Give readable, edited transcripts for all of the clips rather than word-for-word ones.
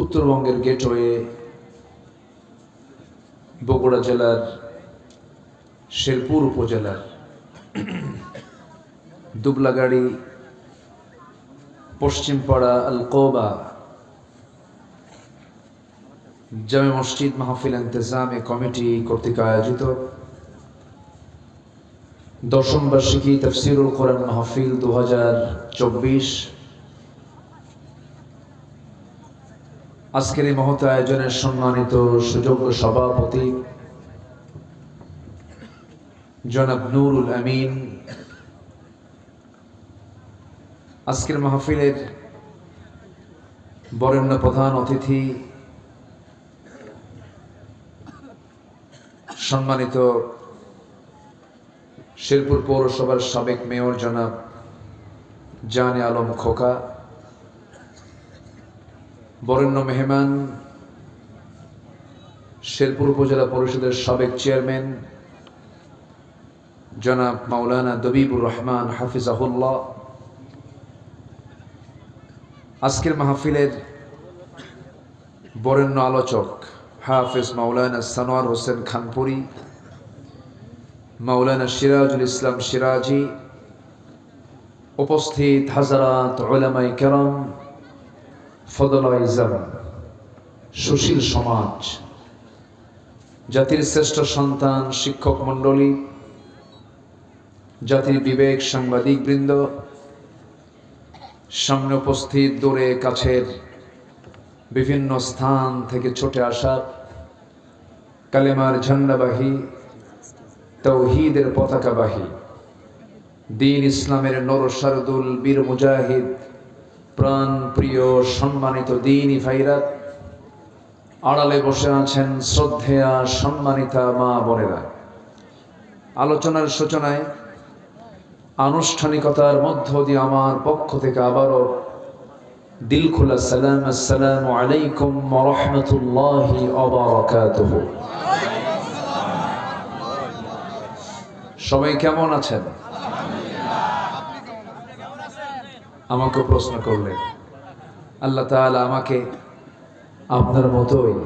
উত্তরবঙ্গের গেটওয়ে বগুড়া জেলার শেরপুর উপজেলার দুবলাগাড়ি পশ্চিমপাড়া আল-কোবা জামে মসজিদ মাহফিল ইন্তেজামে কমিটি কর্তৃক আয়োজিত দশম বার্ষিকী তাফসীরুল কোরআন মাহফিল 2024 আজকের এই মহৎ আয়োজনের সম্মানিত সুযোগ্য সভাপতি জনাব নুরুল আমিন, আজকের মাহফিলের বরেণ্য প্রধান অতিথি সম্মানিত শেরপুর পৌরসভার সাবেক মেয়র জনাব জানে আলম খোকা, বরেণ্য মেহমান শেরপুর উপজেলা পরিষদের সাবেক চেয়ারম্যান জনাব মাওলানা দবিবুর রহমান হাফিজাহুল্লাহ, আজকের মাহফিলের বরেণ্য আলোচক হাফেজ মাওলানা সানোয়ার হোসেন খানপুরি, মাওলানা সিরাজুল ইসলাম সিরাজি, উপস্থিত হাজারাত উলামায়ে কেরাম, ফদলায়ে ইজাম, সুশীল সমাজ, জাতির শ্রেষ্ঠ সন্তান শিক্ষক মণ্ডলী, জাতির বিবেক সাংবাদিক বৃন্দ, সামনে উপস্থিত দূরে কাছের বিভিন্ন স্থান থেকে ছুটে আসা কালেমার ঝান্ডাবাহী, তাওহীদের পতাকাবাহী, দ্বীন ইসলামের নরসারদুল বীর মুজাহিদ, প্রাণ প্রিয় সম্মানিত দ্বীনি ভাইরা, আড়ালে বসে আছেন শ্রদ্ধেয়া সম্মানিতা মা বোনেরা। আলোচনার সূচনায় আনুষ্ঠানিকতার মধ্য দিয়ে আমার পক্ষ থেকে আবারও দিল খোলা সালাম, আসসালামু আলাইকুম ওয়া রাহমাতুল্লাহি ওয়া বারাকাতুহু। সবাই কেমন আছেন? আমাকে প্রশ্ন করলেন, আল্লাহ তাআলা আমাকে আপনার মতোই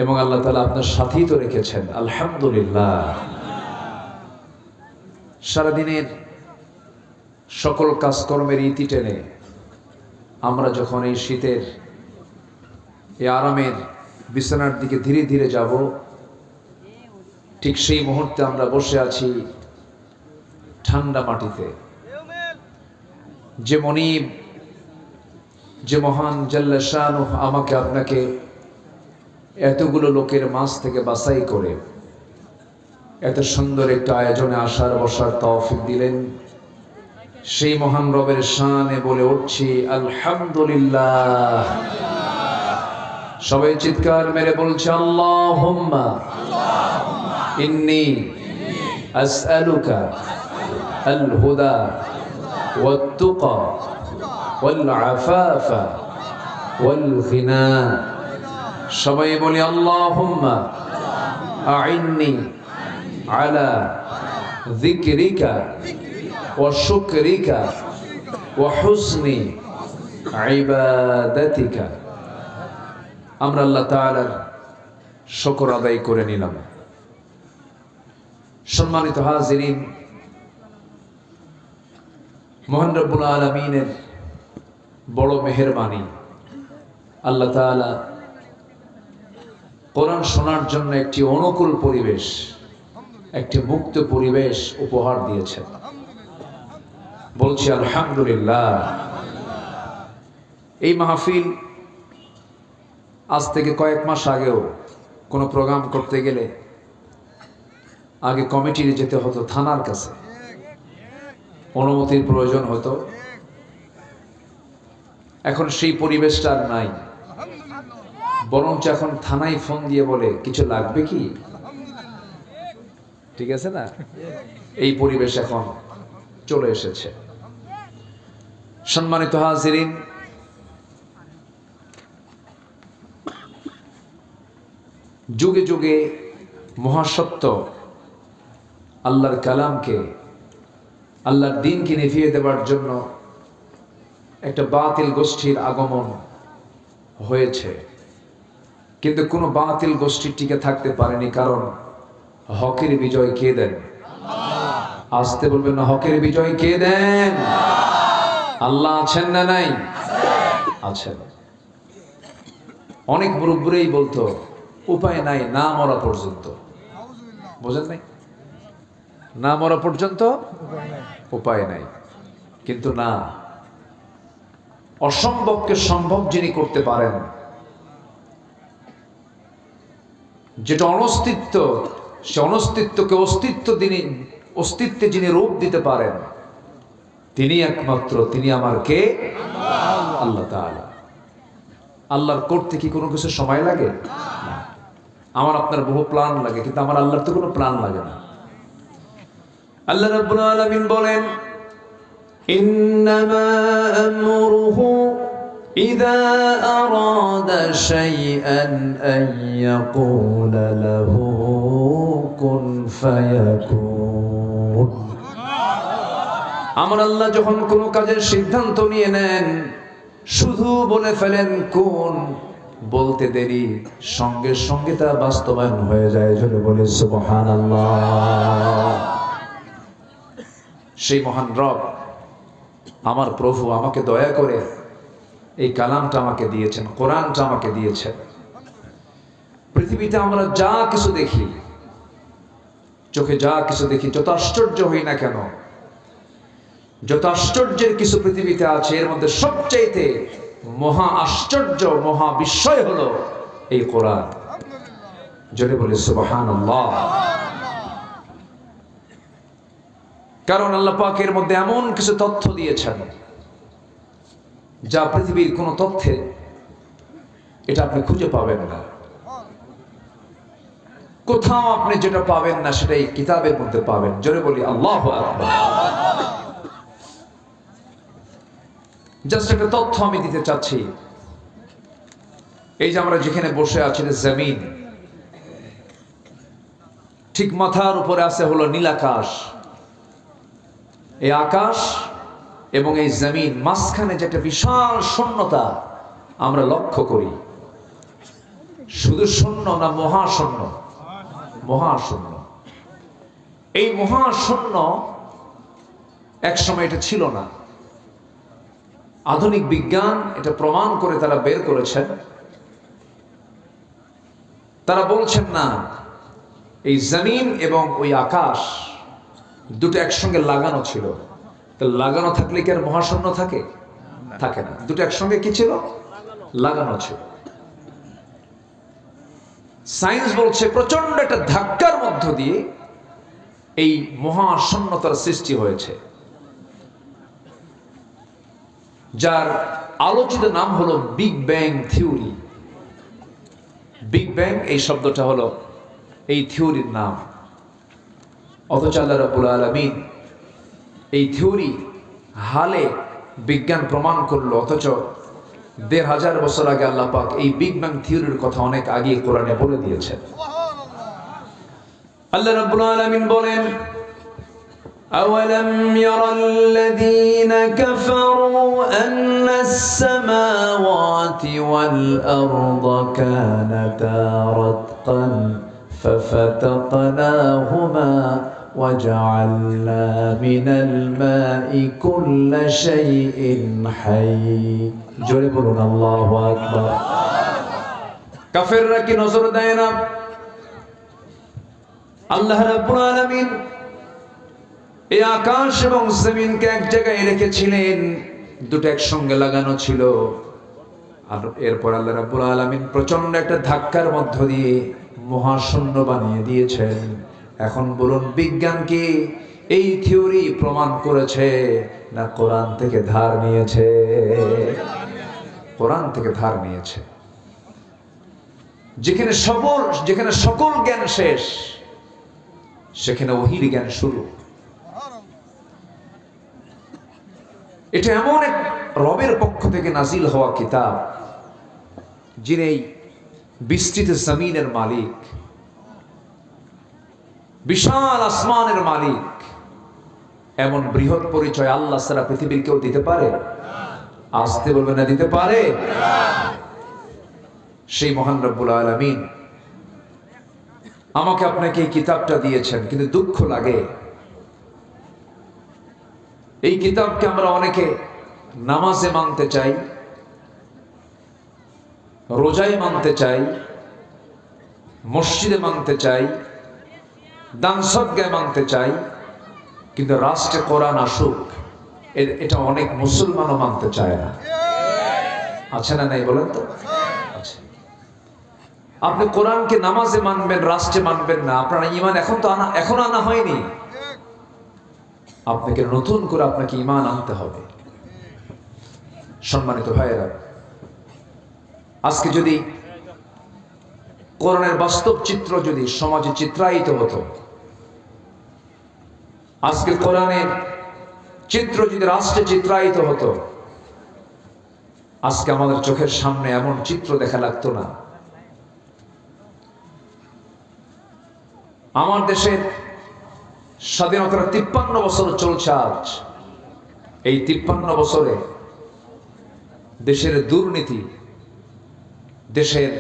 এবং আল্লাহ তাআলা আপনার সাথেই তো রেখেছেন, আলহামদুলিল্লাহ। সারাদিনের সকল কাজকর্মের ইতি টেনে আমরা যখন এই শীতের এই আরামের বিছানার দিকে ধীরে ধীরে যাব, ঠিক সেই মুহূর্তে আমরা বসে আছি ঠান্ডা মাটিতে। যে মনিব, যে মহান জাল্লা শানুহ আমাকে আপনাকে এতগুলো লোকের মাঝ থেকে বাছাই করে এত সুন্দর একটা আয়োজনে আসার বসার তৌফিক দিলেন, সেই মহান রবের শানে বলে উঠছি আলহামদুলিল্লাহ। সবাই চিৎকার মেরে বলছে আল্লাহুম্মা ইন্নী আসআলুকা আল হুদা ওয়াত তুকা ওয়াল আফাফা ওয়াল গিনা। সবাই বলি আল্লাহুম্মা আইন্নি আলা যিকরিকা ওয়া শুকরিকা ওয়া হুসনি ইবাদাতিকা। আমরা আল্লাহ তাআলার শুকর আদায় করে নিলাম। সম্মানিত হাজিরিন, মহান রব্বুল আলামিনের বড় মেহেরবানি, আল্লাহ তাআলা কোরআন শোনার জন্য একটি অনুকূল পরিবেশ, একটি মুক্ত পরিবেশ উপহার দিয়েছেন। বলছি আলহামদুলিল্লাহ। এই মাহফিল আজ থেকে কয়েক মাস আগেও কোনো প্রোগ্রাম করতে গেলে আগে কমিটির যেতে হতো, থানার কাছে অনুমতির প্রয়োজন হতো। এখন সেই পরিবেশটা আর নাই, বরঞ্চ এখন থানায় ফোন দিয়ে বলে কিছু লাগবে কি, ঠিক আছে না? এই পরিবেশ এখন চলে এসেছে। সম্মানিত হাজিরিন, যুগে যুগে মহাসত্য আল্লাহর কালামকে, আল্লাহর দ্বীনকে নিভিয়ে দেওয়ার জন্য একটা বাতিল গোষ্ঠীর আগমন হয়েছে, কিন্তু কোনো বাতিল গোষ্ঠী টিকে থাকতে পারেনি, কারণ হকের বিজয় কে দেন? আসতে বলবেন না, হকের বিজয় কে দেন? আল্লাহ আছেন না নাই? আছেন। অনেক মুরব্বীরাই বলতো উপায় নাই না মরা পর্যন্ত, বোঝেন নাই? না মরা পর্যন্ত উপায় নাই। কিন্তু না, অসম্ভবকে সম্ভব যিনি করতে পারেন, যেটা অনস্তিত্ব, সে অনস্তিত্বকে অস্তিত্বে যিনি রূপ দিতে পারেন, তিনি একমাত্র, তিনি আমার কে? আল্লাহ তাআলা। আল্লাহর করতে কি কোনো কিছু সময় লাগে? না। আমার আপনার বহু প্ল্যান লাগে, কিন্তু আমার আল্লাহর তো কোনো প্ল্যান লাগে না। আল্লাহ রাব্বুল আলামিন বলেন, ইন্নামা আমরুহু ইযা আরাদা শাইআন আন ইয়াকুলা লাহু কুন ফায়াকুন। আমার আল্লাহ যখন কোনো কাজের সিদ্ধান্ত নিয়ে নেন, শুধু বলে ফেলেন কোন, বলতে দেরি, সঙ্গে সঙ্গে তা বাস্তবায়ন হয়ে যায়। জোরে বলে সুবহানাল্লাহ। সেই মহান রব, আমার প্রভু আমাকে দয়া করে এই কালামটা আমাকে দিয়েছেন, কোরআনটা আমাকে দিয়েছেন। পৃথিবীতে আমরা যা কিছু দেখি, চোখে যা কিছু দেখি, যত আশ্চর্য হই না কেন, যত আশ্চর্যের কিছু পৃথিবীতে আছে, এর মধ্যে সবচাইতে মহা আশ্চর্য, মহা বিস্ময় হলো এই কোরআন। জোরে বলে সুবহানাল্লাহ। কারণ আল্লাহ পাক এর মধ্যে এমন কিছু তথ্য দিয়েছেন যা পৃথিবীর কোন তথ্যে এটা আপনি খুঁজে পাবেন না। কোথাও আপনি যেটা পাবেন না সেটা এই কিতাবের মধ্যে পাবেন। জোরে বলি আল্লাহু আকবার। জাস্ট একটা তথ্য আমি দিতে চাচ্ছি। এই যে আমরা যেখানে বসে আছি, জমিন, ঠিক মাথার উপরে আছে হলো নীল আকাশ। এই আকাশ এবং এই জমিন মাঝখানে যেটা বিশাল শূন্যতা আমরা লক্ষ্য করি, শুধু শূন্য না, মহাশূন্য। মহাশূন্য, এই মহাশূন্য একসময় এটা ছিল না। আধুনিক বিজ্ঞান এটা প্রমাণ করে তারা বের করেছেন। তারা বলছেন না, এই জমিন এবং ওই আকাশ দুটো একসঙ্গে লাগানো ছিল। তো লাগানো থাকলে কি আর মহাশূন্য থাকে? থাকে না। দুটো একসঙ্গে কি ছিল? লাগানো ছিল। সায়েন্স বলছে প্রচন্ড একটা ধাক্কার মধ্য দিয়ে এই মহাশূন্যতার সৃষ্টি হয়েছে, যার আলোচিত নাম হলো big bang theory. Big bang এই শব্দটা হলো এই থিওরির নাম। অথচ আল্লাহ রাব্বুল আলামিন এই থিওরি হালে বিজ্ঞান প্রমাণ করলো, অথচ ১৫০০ বছর আগে আল্লাহ পাক এই বিগ ব্যাং থিওরির কথা অনেক আগে কোরআনে বলে দিয়েছেন। আল্লাহ রাব্বুল আলামিন বলেন, أولم يرى الذين كفروا أن السماوات والأرض كانتا رتقا ففتقناهما وجعلنا من الماء كل شيء حي জোরে বলুন আল্লাহু আকবার। কাফেররা কি নজর দেয় না? আল্লাহ রাব্বুল আলামিন এই আকাশ এবং জমিনকে এক জায়গায় রেখেছিলেন, দুটো একসঙ্গে লাগানো ছিল। আর এরপর আল্লাহ রাব্বুল আলামিন প্রচন্ড একটা ধাক্কার মধ্য দিয়ে মহাশূন্য বানিয়ে দিয়েছেন। এখন বলুন, বিজ্ঞান কি এই থিওরি প্রমাণ করেছে না কোরআন থেকে ধার নিয়েছে? কোরআন থেকে ধার নিয়েছে। যেখানে সকল জ্ঞান শেষ, সেখানে ওহীর জ্ঞান শুরু। এটা এমন এক রবের পক্ষ থেকে নাজিল হওয়া কিতাব, যিনি বিস্তৃত জমিনের মালিক, বিশাল আসমানের মালিক। এমন বৃহৎ পরিচয় আল্লাহ ছাড়া পৃথিবীর কেউ দিতে পারে? আসতে বলবে না, দিতে পারে? সেই মহান রব্বুল আলামিন আমাকে আপনাকে এই কিতাবটা দিয়েছেন, কিন্তু দুঃখ লাগে এই কিতাবকে আমরা অনেকে নামাজে মানতে চাই, রোজায় মানতে চাই, মসজিদে মানতে চাই, দান সদকায় মানতে চাই, কিন্তু রাষ্ট্রে কোরআন আসুক এটা অনেক মুসলমানও মানতে চায় না। আছে না নাই বলেন তো? আছে। আপনি কোরআনকে নামাজে মানবেন, রাষ্ট্রে মানবেন না, আপনার ঈমান এখন আনা হয়নি। আপনাকে নতুন করে আপনাকে ঈমান আনতে হবে। সম্মানিত ভাইয়েরা, আজকে যদি কোরআনের বাস্তব চিত্র যদি সমাজে চিত্রায়িত হতো, আজকে কোরআনের চিত্র যদি রাষ্ট্রে চিত্রায়িত হতো, আজকে আমাদের চোখের সামনে এমন চিত্র দেখা লাগতো না। আমার দেশের স্বাধীনতার 53 বছর চলছে আজ। এই 53 বছরে দেশের দুর্নীতি, দেশের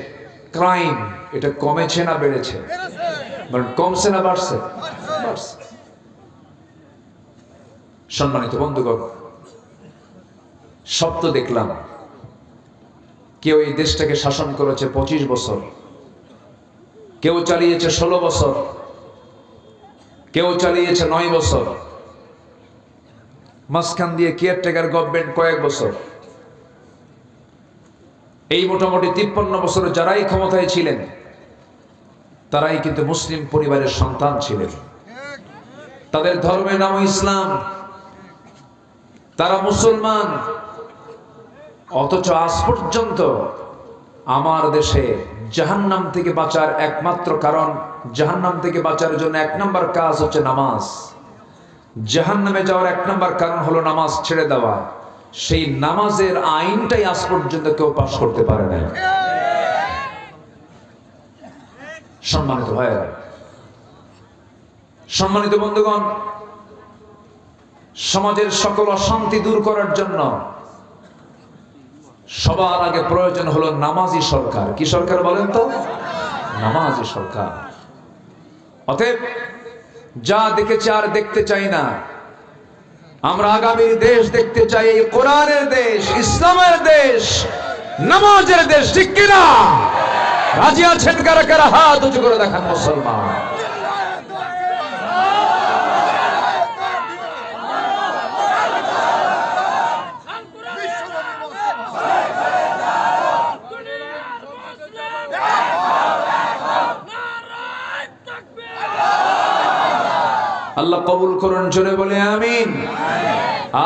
ক্রাইম এটা কমেছে না বেড়েছে? কমছে না বাড়ছে? সম্মানিত বন্ধুগণ, সব তো দেখলাম। কেউ এই দেশটাকে শাসন করেছে 25 বছর, কেউ চালিয়েছে 16 বছর, কেউ চালিয়েছে 9 বছর, মাঝখান দিয়ে কেয়ারটেকার গভর্নমেন্ট কয়েক বছর। এই মোটামুটি 53 বছর যারাই ক্ষমতায় ছিলেন তারাই কিন্তু মুসলিম পরিবারের সন্তান ছিলেন। তাদের ধর্মের নাম ইসলাম, তারা মুসলমান। অথচ আজ পর্যন্ত আমার দেশে জাহান্নাম থেকে বাঁচার একমাত্র কারণ, জাহান্নাম থেকে বাঁচার জন্য 1 নম্বর কাজ হচ্ছে নামাজ। জাহান্নামে যাওয়ার 1 নম্বর কারণ হলো নামাজ ছেড়ে দেওয়া। সেই নামাজের আইনটাই আজ পর্যন্ত কেউ পাশ করতে পারে না। সম্মানিত ভাইয়েরা, সম্মানিত বন্ধুগণ, সমাজের সকল অশান্তি দূর করার জন্য সবার আগে প্রয়োজন হলো নামাজি সরকার। কি সরকার বলেন তো? নামাজি সরকার। অতএব যা দেখেছি আর দেখতে চাই না। আমরা আগামীর দেশ দেখতে চাই এই কোরআনের দেশ, ইসলামের দেশ, নামাজের দেশ। ঠিক কিনা? রাজি আছেন কারা কারা? হাত উঁচু করে দেখান মুসলমান। আল্লাহ কবুল করুন। জোরে বলে আমিন।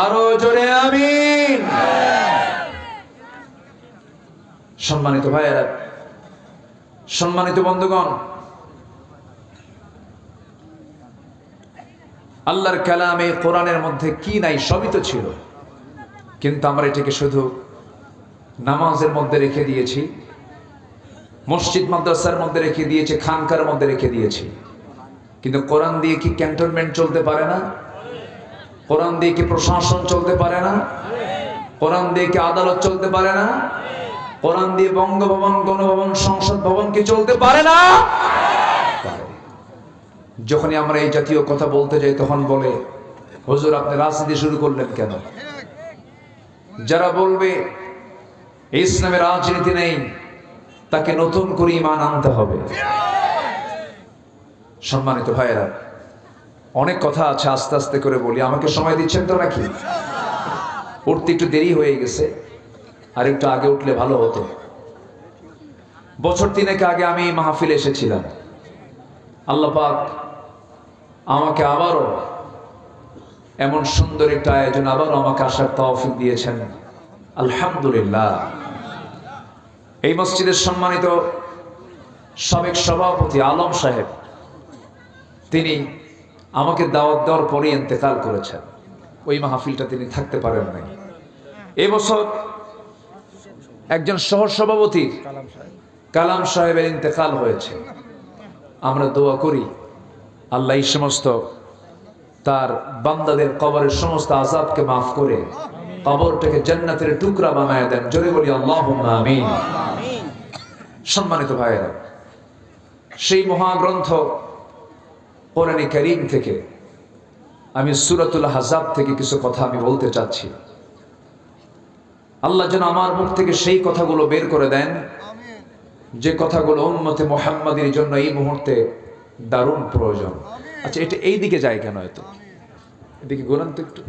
আরো জোরে আমিন। সম্মানিত ভাইয়েরা, সম্মানিত বন্ধুগণ, আল্লাহর কালামে কোরআনের মধ্যে কি নাই? সবই তো ছিল, কিন্তু আমরা এটাকে শুধু নামাজের মধ্যে রেখে দিয়েছি, মসজিদ মাদ্রাসার মধ্যে রেখে দিয়েছি, খানকার মধ্যে রেখে দিয়েছি। কিন্তু কোরআন দিয়ে কি ক্যান্টনমেন্ট চলতে পারে না? কোরআন দিয়ে কি প্রশাসন চলতে পারে না? কোরআন দিয়ে কি আদালত চলতে পারে না? কোরআন দিয়ে বঙ্গভবন, গণভবন, সংসদ ভবন কি চলতে পারে না? যখনই আমরা এই জাতীয় কথা বলতে যাই তখন বলে, হুজুর আপনি রাজনীতি শুরু করলেন কেন? যারা বলবে ইসলামের রাজনীতি নেই, তাকে নতুন করে ঈমান আনতে হবে। সম্মানিত ভাইয়েরা, অনেক কথা আছে, আস্তে আস্তে করে বলি। আমাকে সময় দিচ্ছেন তো নাকি? উঠতে একটু দেরি হয়ে গেছে, আর একটু আগে উঠলে ভালো হতো। বছর 3 আগে আমি মাহফিলে এসেছিলাম। আল্লাহ পাক আমাকে আবারও এমন সুন্দর একটা আয়োজন, আবারও আমাকে আসার তৌফিক দিয়েছেন, আলহামদুলিল্লাহ। এই মসজিদের সম্মানিত সাবেক সভাপতি আলম সাহেব, তিনি আমাকে দাওয়াত দেওয়ার পরে ইন্তেকাল করেছেন। ওই মাহফিলটা তিনি থাকতে পারেন নাই। এবছর একজন সহ সভাপতি কালাম সাহেবের ইন্তেকাল হয়েছে। আমরা দোয়া করি আল্লাহ এই সমস্ত তার বান্দাদের কবরের সমস্ত আযাবকে মাফ করে কবরটাকে জান্নাতের টুকরা বানায় দেন। জোরে বলি আল্লাহুম্মা আমিন। সম্মানিত ভাইয়েরা, সেই মহাগ্রন্থ কোরআনে কারীম থেকে আমি সূরাতুল আহজাব থেকে কিছু কথা আমি বলতে চাচ্ছি। আল্লাহ যেন আমার মুখ থেকে সেই কথাগুলো বের করে দেন যে কথাগুলো উম্মতে মুহাম্মাদের জন্য এই মুহূর্তে দারুণ প্রয়োজন। আচ্ছা, এটা এই দিকে যায় কেন? এত এদিকে গোলান তো একটু।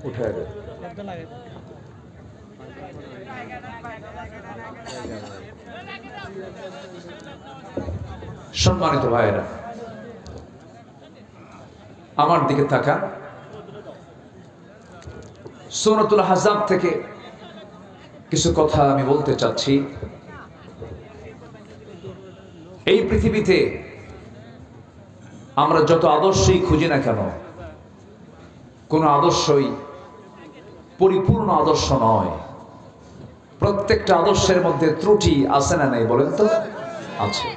উঠে সম্মানিত ভাইয়েরা, আমার দিকে তাকান। সূরাতুল আহজাব থেকে কিছু কথা আমি বলতে চাচ্ছি। এই পৃথিবীতে আমরা যত আদর্শই খুঁজি না কেন, কোন আদর্শই পরিপূর্ণ আদর্শ নয়। প্রত্যেকটা আদর্শের মধ্যে ত্রুটি আছে না নাই বলেন তো? আছে।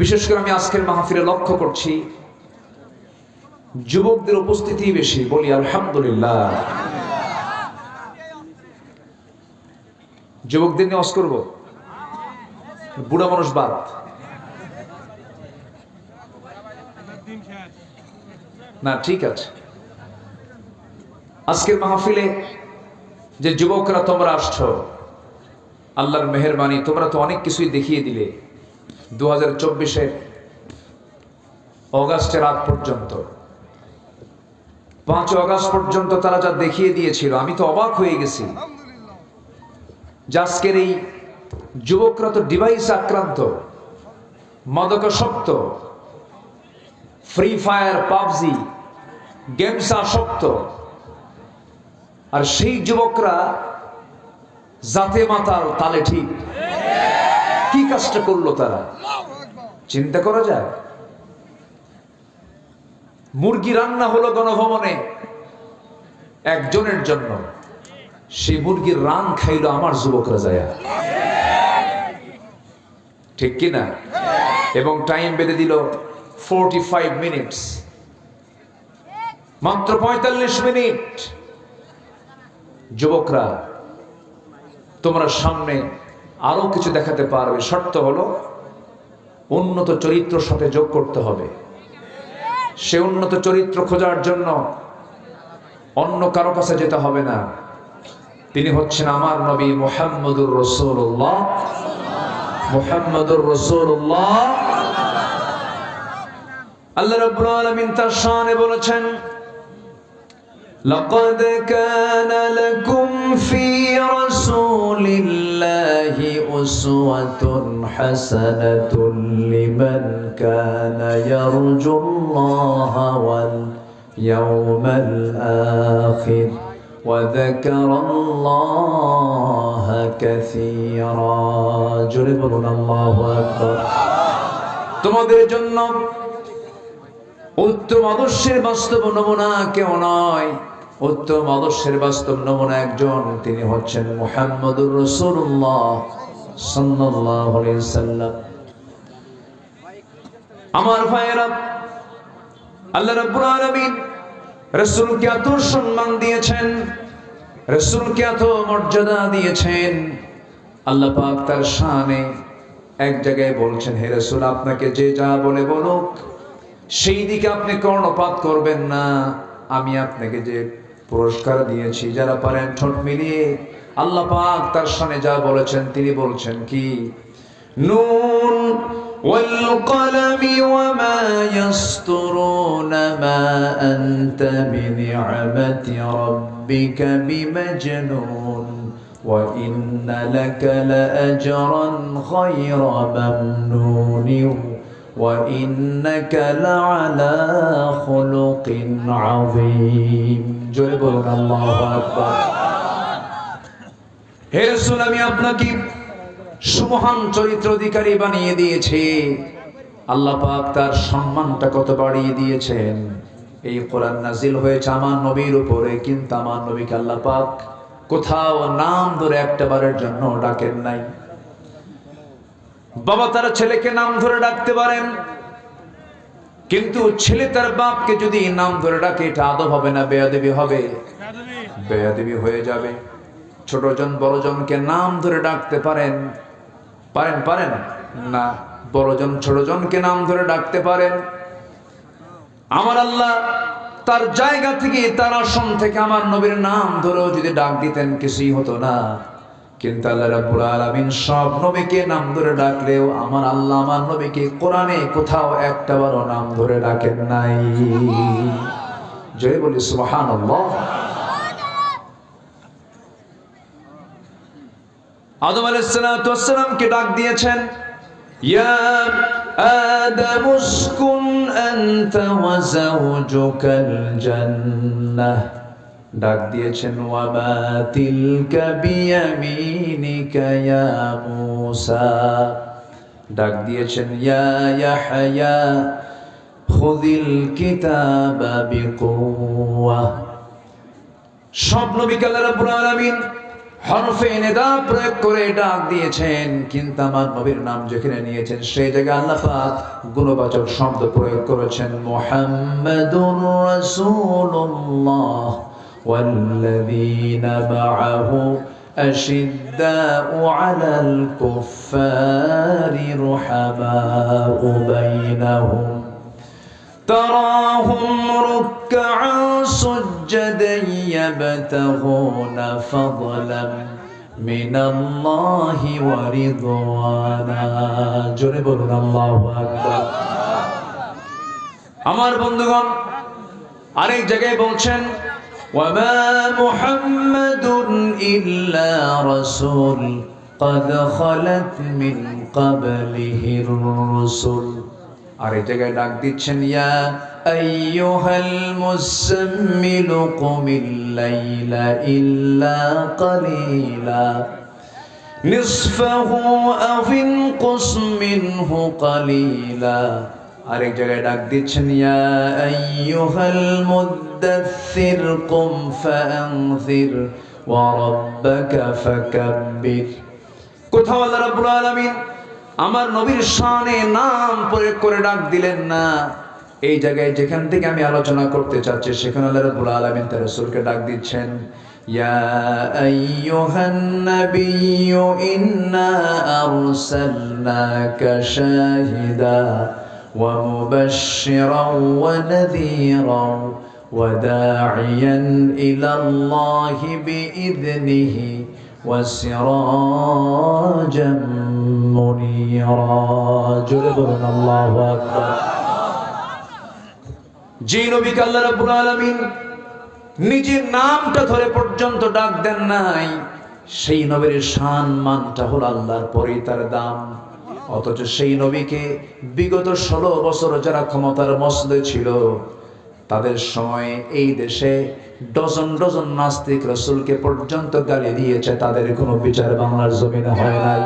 বিশেষ করে আমি আজকের মাহফিলে লক্ষ্য করছি যুবকদের উপস্থিতি বেশি। বলি আলহামদুলিল্লাহ। যুবকদের নিয়ে ওয়াজ করব, বুড়া মানুষ বাদ। না, ঠিক আছে। আজকের মাহফিলে যে যুবকরা তোমরা আসছো, আল্লাহর মেহেরবানি, তোমরা তো অনেক কিছুই দেখিয়ে দিলে 2024-এর অগাস্টের আগ পর্যন্ত। 5 অগাস্ট পর্যন্ত তারা যা দেখিয়ে দিয়েছিল, আমি তো অবাক হয়ে গেছি। আজকের এই যুবকরা তো ডিভাইস আক্রান্ত, মাদকাসক্ত, ফ্রি ফায়ার, পাবজি, গেমস আসক্ত। আর সেই যুবকরা জাতে মাতাল, তালে ঠিক। কি কাজটা করলো তারা? চিন্তা করা যায়? মুরগি রান্না হলো গণভবনে একজনের জন্য, সেই মুরগির রান খাইলো আমার যুবকরা যায়, ঠিক কিনা? এবং টাইম বেঁধে দিল 45 মিনিটস, মাত্র 45 মিনিট। যুবকরা, তোমরা সামনে আরো কিছু দেখাতে পারবে, শর্ত হলো উন্নত চরিত্রের সাথে যোগ করতে হবে। সে উন্নত চরিত্র খোঁজার জন্য অন্য কারো কাছে যেতে হবে না। তিনি হচ্ছেন আমার নবী মুহাম্মদুর রাসূলুল্লাহ। মুহাম্মদুর রাসূলুল্লাহ। আল্লাহ রাব্বুল আলামিন তার শানে বলেছেন, لقد كان لكم في رسول الله أسوة حسنة لمن كان يرجو الله واليوم الآخر وذكر الله كثيرا। জোরে বলুন আল্লাহু আকবার। তোমাদের জন্য উত্তম আদর্শের বাস্তব নমুনা কেউ নয়, উত্তম আদর্শের বাস্তব নমুনা একজন, তিনি হচ্ছেন মুহাম্মদুর রাসূলুল্লাহ সাল্লাল্লাহু আলাইহি সাল্লাম। আমার ভাইয়েরা, আল্লাহ রাব্বুল আলামিন রাসূলকে এত সম্মান দিয়েছেন, রাসূলকে এত মর্যাদা দিয়েছেন। আল্লাহ পাক তার শানে এক জায়গায় বলছেন, হে রাসূল, আপনাকে যে যা বলে বলুক সেই দিকে আপনি কর্ণপাত করবেন না। আমি আপনাকে যে পুরস্কার দিয়েছি, যারা পারেন ঠোঁট মিলিয়ে আল্লাহ পাক তার শানে যা বলেছেন, তিনি বলছেন কি, নুন ওয়াল কলমি ওয়া মা ইয়াসতুরুন মা আনতা বিনি'মাতি রাব্বিকা বিমাজনুন ওয়া ইন্না লাকা লাআজরান গায়রা মামনুন وَإِنَّكَ لَعَلَى خُلُقٍ عَظِيمٍ। জোরে বলুন আল্লাহু আকবার। হে রাসূল, আমি আপনাকে সুমহান চরিত্র অধিকারী বানিয়ে দিয়েছি। আল্লাহ পাক তার সম্মানটা কত বাড়িয়ে দিয়েছেন। এই কোরআন নাজিল হয়েছে আমার নবীর উপরে, কিন্তু আমার নবীকে আল্লাহ পাক কোথাও নাম ধরে একটা বারের জন্য ডাকেন নাই। বাবা তারা ছেলেকে নাম ধরে ডাকতে পারেন, কিন্তু ছেলে তার বাপকে যদি নাম ধরে ডাকে এটা আদব হবে না বেয়াদবি হবে? বেয়াদবি হয়ে যাবে। ছোটজন বড়জনকে নাম ধরে ডাকতে পারেন? পারেন না। বড়জন ছোটজনকে নাম ধরে ডাকতে পারেন। আমার আল্লাহ তার জায়গা থেকে, তার আসন থেকে আমার নবীর নাম ধরেও যদি ডাক দিতেন কিছুই হতো না। কিন্তু আল্লাহ রাব্বুল আলামিন সব নবীকে নাম ধরে ডাকলেও আমার আল্লাহ আমার নবীকে কোরআনে কোথাও একটাবারও নাম ধরে ডাকেন নাই। জয় বলি সুবহানাল্লাহ। আদম আলাইহিস সালাতু ওয়াস সালামকে ডাক দিয়েছেন, ইয়া আদম উসকুন আনতা ওয়া যাওজুকাল জান্নাহ। ডাক দিয়েছেন ওয়া মা তিলকা বিয়ামিনিকা ইয়া মূসা। ডাক দিয়েছেন ইয়া ইয়াহইয়া খুযিল কিতাবা বিকুওয়া। সব নবীকে আল্লাহ রাব্বুল আলামিন হরফে নিদা প্রয়োগ করে ডাক দিয়েছেন, কিন্তু আমার নবীর নাম যেখানে নিয়েছেন সেই জায়গায় আল্লাহ পাক গুণবাচক শব্দ প্রয়োগ করেছেন, মুহাম্মাদুর রাসূলুল্লাহ ওয়াল্লাযীনা মাআহু আশিদ্দাউ আলাল কুফফারি রুহামাউ বাইনাহুম تراهم ركعا سجدا يبتغون فضلا من الله ورضوانا। জোরে বলুন আল্লাহু আকবার। আমার বন্ধুগণ আরেক জায়গায় বলছেন, ওয়ামা মুহাম্মাদুন ইল্লা রাসূল قد خلت من قبله الرسل। আর এই জায়গায় ডাক দিচ্ছেন, ইয়া আইয়ুহাল মুযাম্মিলু কুমিল লাইলা ইল্লা কালিলা নিসফাহু আও ইনকুস মিনহু কালিলা। আর এক জায়গায় ডাক দিচ্ছেন, ইয়া আইয়ুহাল মুদ্দাথির কুম ফাআনযির ওয়া রাব্বাকা ফাকাব্বির। কোথাও আল্লাহ রাব্বুল আলামিন আমার নবীর শানে নাম প্রয়োগ করে ডাক দিলেন না। এই জায়গায় যেখান থেকে আমি আলোচনা করতে চাচ্ছি সেখানে আল্লাহ রাব্বুল আলামিন তার রাসূলকে ডাক দিচ্ছেন, ইয়া আইয়ুহান নাবিয়্যু ইন্না আরসালনাকা শাহিদা ওয়া মুবাশশিরাও ওয়া নাযীরাও ওয়া দা'iয়ান ইলাল্লাহি বিইذনিহি وسراجا منيرا। জোরে বলুন আল্লাহু আকবার। যে নবীকে আল্লাহ রাব্বুল আলামিন নিজের নামটা ধরে পর্যন্ত ডাক দেন নাই, সেই নবীর শান মানটা হলো আল্লাহর পরেই তার দাম। অথচ সেই নবীকে বিগত 16 বছর যারা ক্ষমতার মসনদে ছিল তাদের সময় এই দেশে ডজন ডজন নাস্তিক রাসূলকে পর্যন্ত গালি দিয়েছে, তাদের কোনো বিচার বাংলার জমিনে হয় নাই।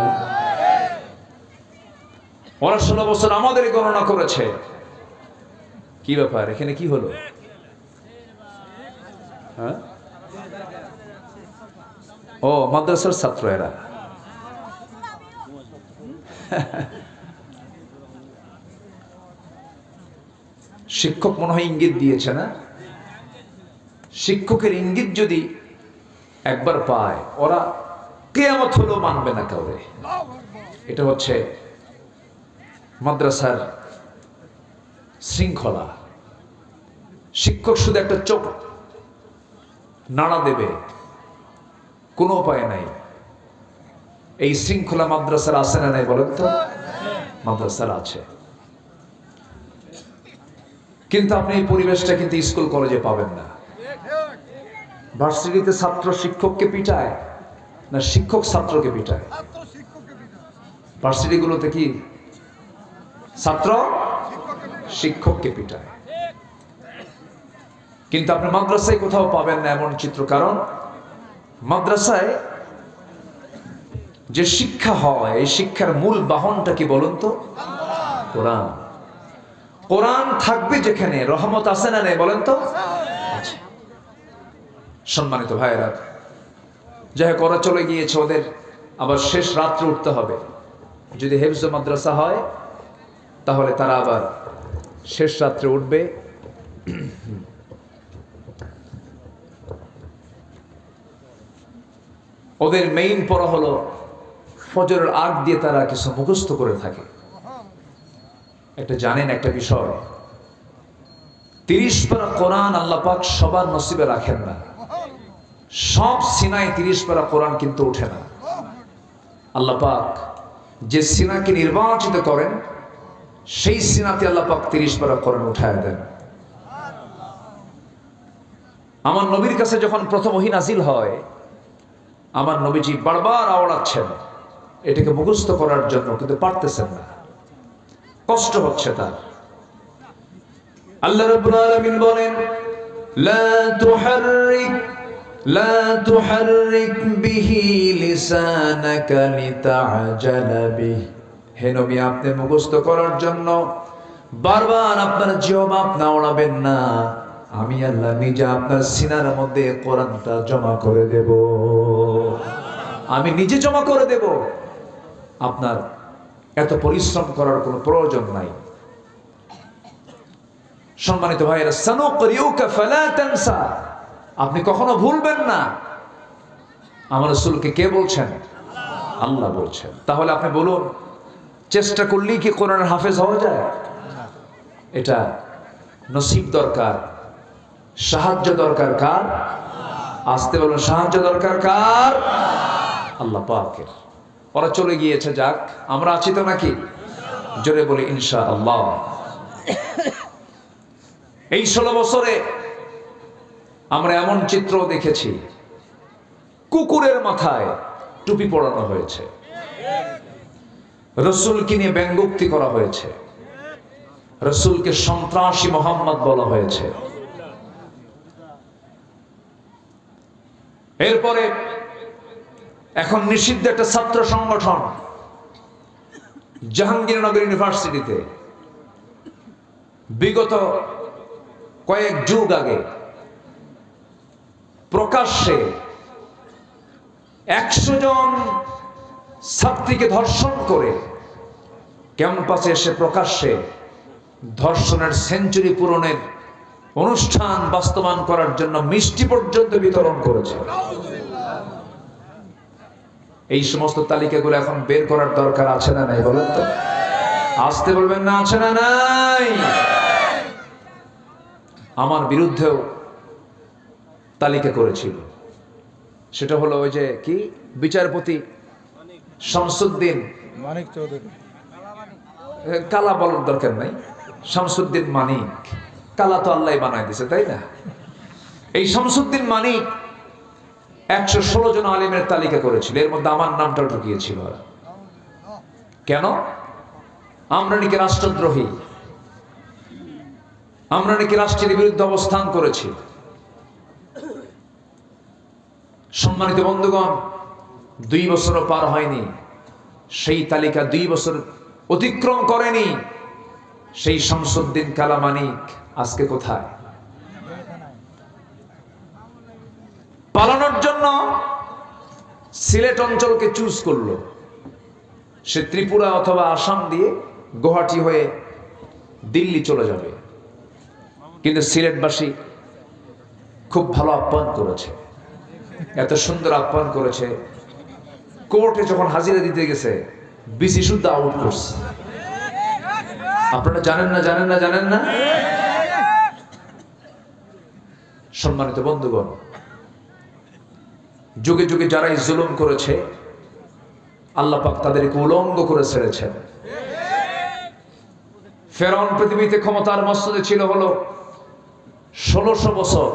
ওরা 16 বছর আমাদের গণনা করেছে। কি ব্যাপার, এখানে কি হলো? হ্যাঁ, ও মাদ্রাসার ছাত্র এরা। শিক্ষক মনে হয় ইঙ্গিত দিয়েছে না? শিক্ষকের ইঙ্গিত যদি একবার পায় ওরা কিয়ামত হলেও মানবে না কাউরে। এটা হচ্ছে মাদ্রাসার শৃঙ্খলা। শিক্ষক শুধু একটা চোখ নাড়া দেবে, কোনো উপায় নাই। এই শৃঙ্খলা মাদ্রাসার আছে না নাই বলেন তো? মাদ্রাসার আছে, কিন্তু আপনি এই পরিবেশটা কিন্তু স্কুল কলেজে পাবেন না। ভার্সিটিতে ছাত্র শিক্ষককে পিটায় না শিক্ষক ছাত্রকে পিটায়? ভার্সিটিগুলোতে কি ছাত্র শিক্ষককে পিটায়। কিন্তু আপনি মাদ্রাসায় কোথাও পাবেন না এমন চিত্র। কারণ মাদ্রাসায় যে শিক্ষা হয় এই শিক্ষার মূল বাহনটা কি বলুন তো? কোরআন। কোরআন থাকবে যেখানে রহমত আছে না নেই বলেন তো? সম্মানিত ভাইয়েরা, যাই হোক ওরা চলে গিয়েছে, ওদের আবার শেষ রাত্রে উঠতে হবে। যদি হেফজ মাদ্রাসা হয় তাহলে তারা আবার শেষ রাত্রে উঠবে, ওদের মেইন পড়া হলো ফজরের আগ দিয়ে তারা কিছু মুখস্থ করে থাকে। একটা জানেন একটা বিষয়, 30 পারা কোরআন আল্লাহ পাক সবার নসিবে রাখেন না। সব সিনায় 30 পারা কোরআন কিন্তু ওঠে না। আল্লাহ পাক যে সিনাকে নির্বাচিত করেন সেই সিনাতে আল্লাহ পাক 30 পারা কোরআন উঠায় দেন। আমার নবীর কাছে যখন প্রথম ওহী নাজিল হয়, আমার নবীজি বারবার আওড়াচ্ছেন এটাকে মুখস্থ করার জন্য, কিন্তু পারতেছেন না, কষ্ট হচ্ছে তার। আল্লাহ রাব্বুল আলামিন বলেন, লা তুহাররিক বিহি লিসানাকা লিতা'জালা বিহি। হে নবী, আপনি মুখস্থ করার জন্য বারবার আপনার জিহ্বা আপনি ওড়াবেন না। আমি আল্লাহ নিজে আপনার সিনার মধ্যে কোরআনটা জমা করে দেব, আমি নিজে জমা করে দেব। আপনার এত পরিশ্রম করার কোনো প্রয়োজন নাই। সম্মানিত ভাইয়েরা, সানুকরিউকা ফালা তানসা, আপনি কখনো ভুলবেন না। আমার রাসূলকে কে বলছেন? আল্লাহ বলছেন। তাহলে আপনি বলুন, চেষ্টা করলেই কি কোরআনের হাফেজ হওয়া যায়? এটা নসিব দরকার, সাহায্য দরকার কার? আসতে বলুন, সাহায্য দরকার কার? আল্লাহ পাকের। ওরা চলে গিয়েছে, যাক, আমরা আছি তো নাকি? জোরে বলি ইনশাআল্লাহ। এই 16 বছরে আমরা এমন চিত্র দেখেছি, কুকুরের মাথায় টুপি পরানো হয়েছে, রাসূলকে নিয়ে ব্যঙ্গোক্তি করা হয়েছে, রাসূলকে সন্ত্রাসী মুহাম্মদ বলা হয়েছে। এরপরে এখন নিষিদ্ধ একটা ছাত্র সংগঠন জাহাঙ্গীরনগর ইউনিভার্সিটিতে বিগত কয়েক যুগ আগে প্রকাশ্যে 100 জন ছাত্রীকে ধর্ষণ করে ক্যাম্পাসে এসে প্রকাশ্যে ধর্ষণের সেঞ্চুরি পূরণের অনুষ্ঠান বাস্তবায়ন করার জন্য মিষ্টি পর্যন্ত বিতরণ করেছে। এই সমস্ত তালিকাগুলো এখন বের করার দরকার আছে না নাই বলেন তো? আসতে বলবেন না, আছে না নাই? আমার বিরুদ্ধেও তালিকা করেছিল, সেটা হলো ওই যে কি বিচারপতি শামসুদ্দিন মানিক চৌধুরী, কালা বলার দরকার নাই, শামসুদ্দিন মানিক, কালা তো আল্লাহ বানায় দিছে, তাই না? এই শামসুদ্দিন মানিক 116 জন আলেমের তালিকা করেছিল, এর মধ্যে আমার নামটাও ঢুকিয়েছিল। কেন? আমরা নাকি রাষ্ট্রদ্রোহী, আমরা নাকি রাষ্ট্রের বিরুদ্ধে অবস্থান করেছি। সম্মানিত বন্ধুগণ, 2 বছরও পার হয়নি, সেই তালিকা 2 বছর অতিক্রম করেনি। সেই শামসুদ্দিন কালা মানিক আজকে কোথায়? পালানোর জন্য সিলেট অঞ্চলকে চুজ করলো। সে ত্রিপুরা অথবা আসাম দিয়ে গুয়াহাটি হয়ে দিল্লি চলে যাবে, কিন্তু সিলেটবাসী খুব ভালো আপ্যায়ন করেছে, এত সুন্দর আপ্যায়ন করেছে। কোর্টে যখন হাজিরা দিতে গেছে, বিসি শুদ্ধ আউট করছে। আপনারা জানেন না, জানেন না, জানেন না? সম্মানিত বন্ধুগণ, যুগে যুগে যারা এই জুলুম করেছে, আল্লাহ পাক তাদেরকে উলঙ্গ করে ছেড়েছেন। ফেরাউন পৃথিবীতে ক্ষমতার মসনদে ছিল হলো 1600 বছর,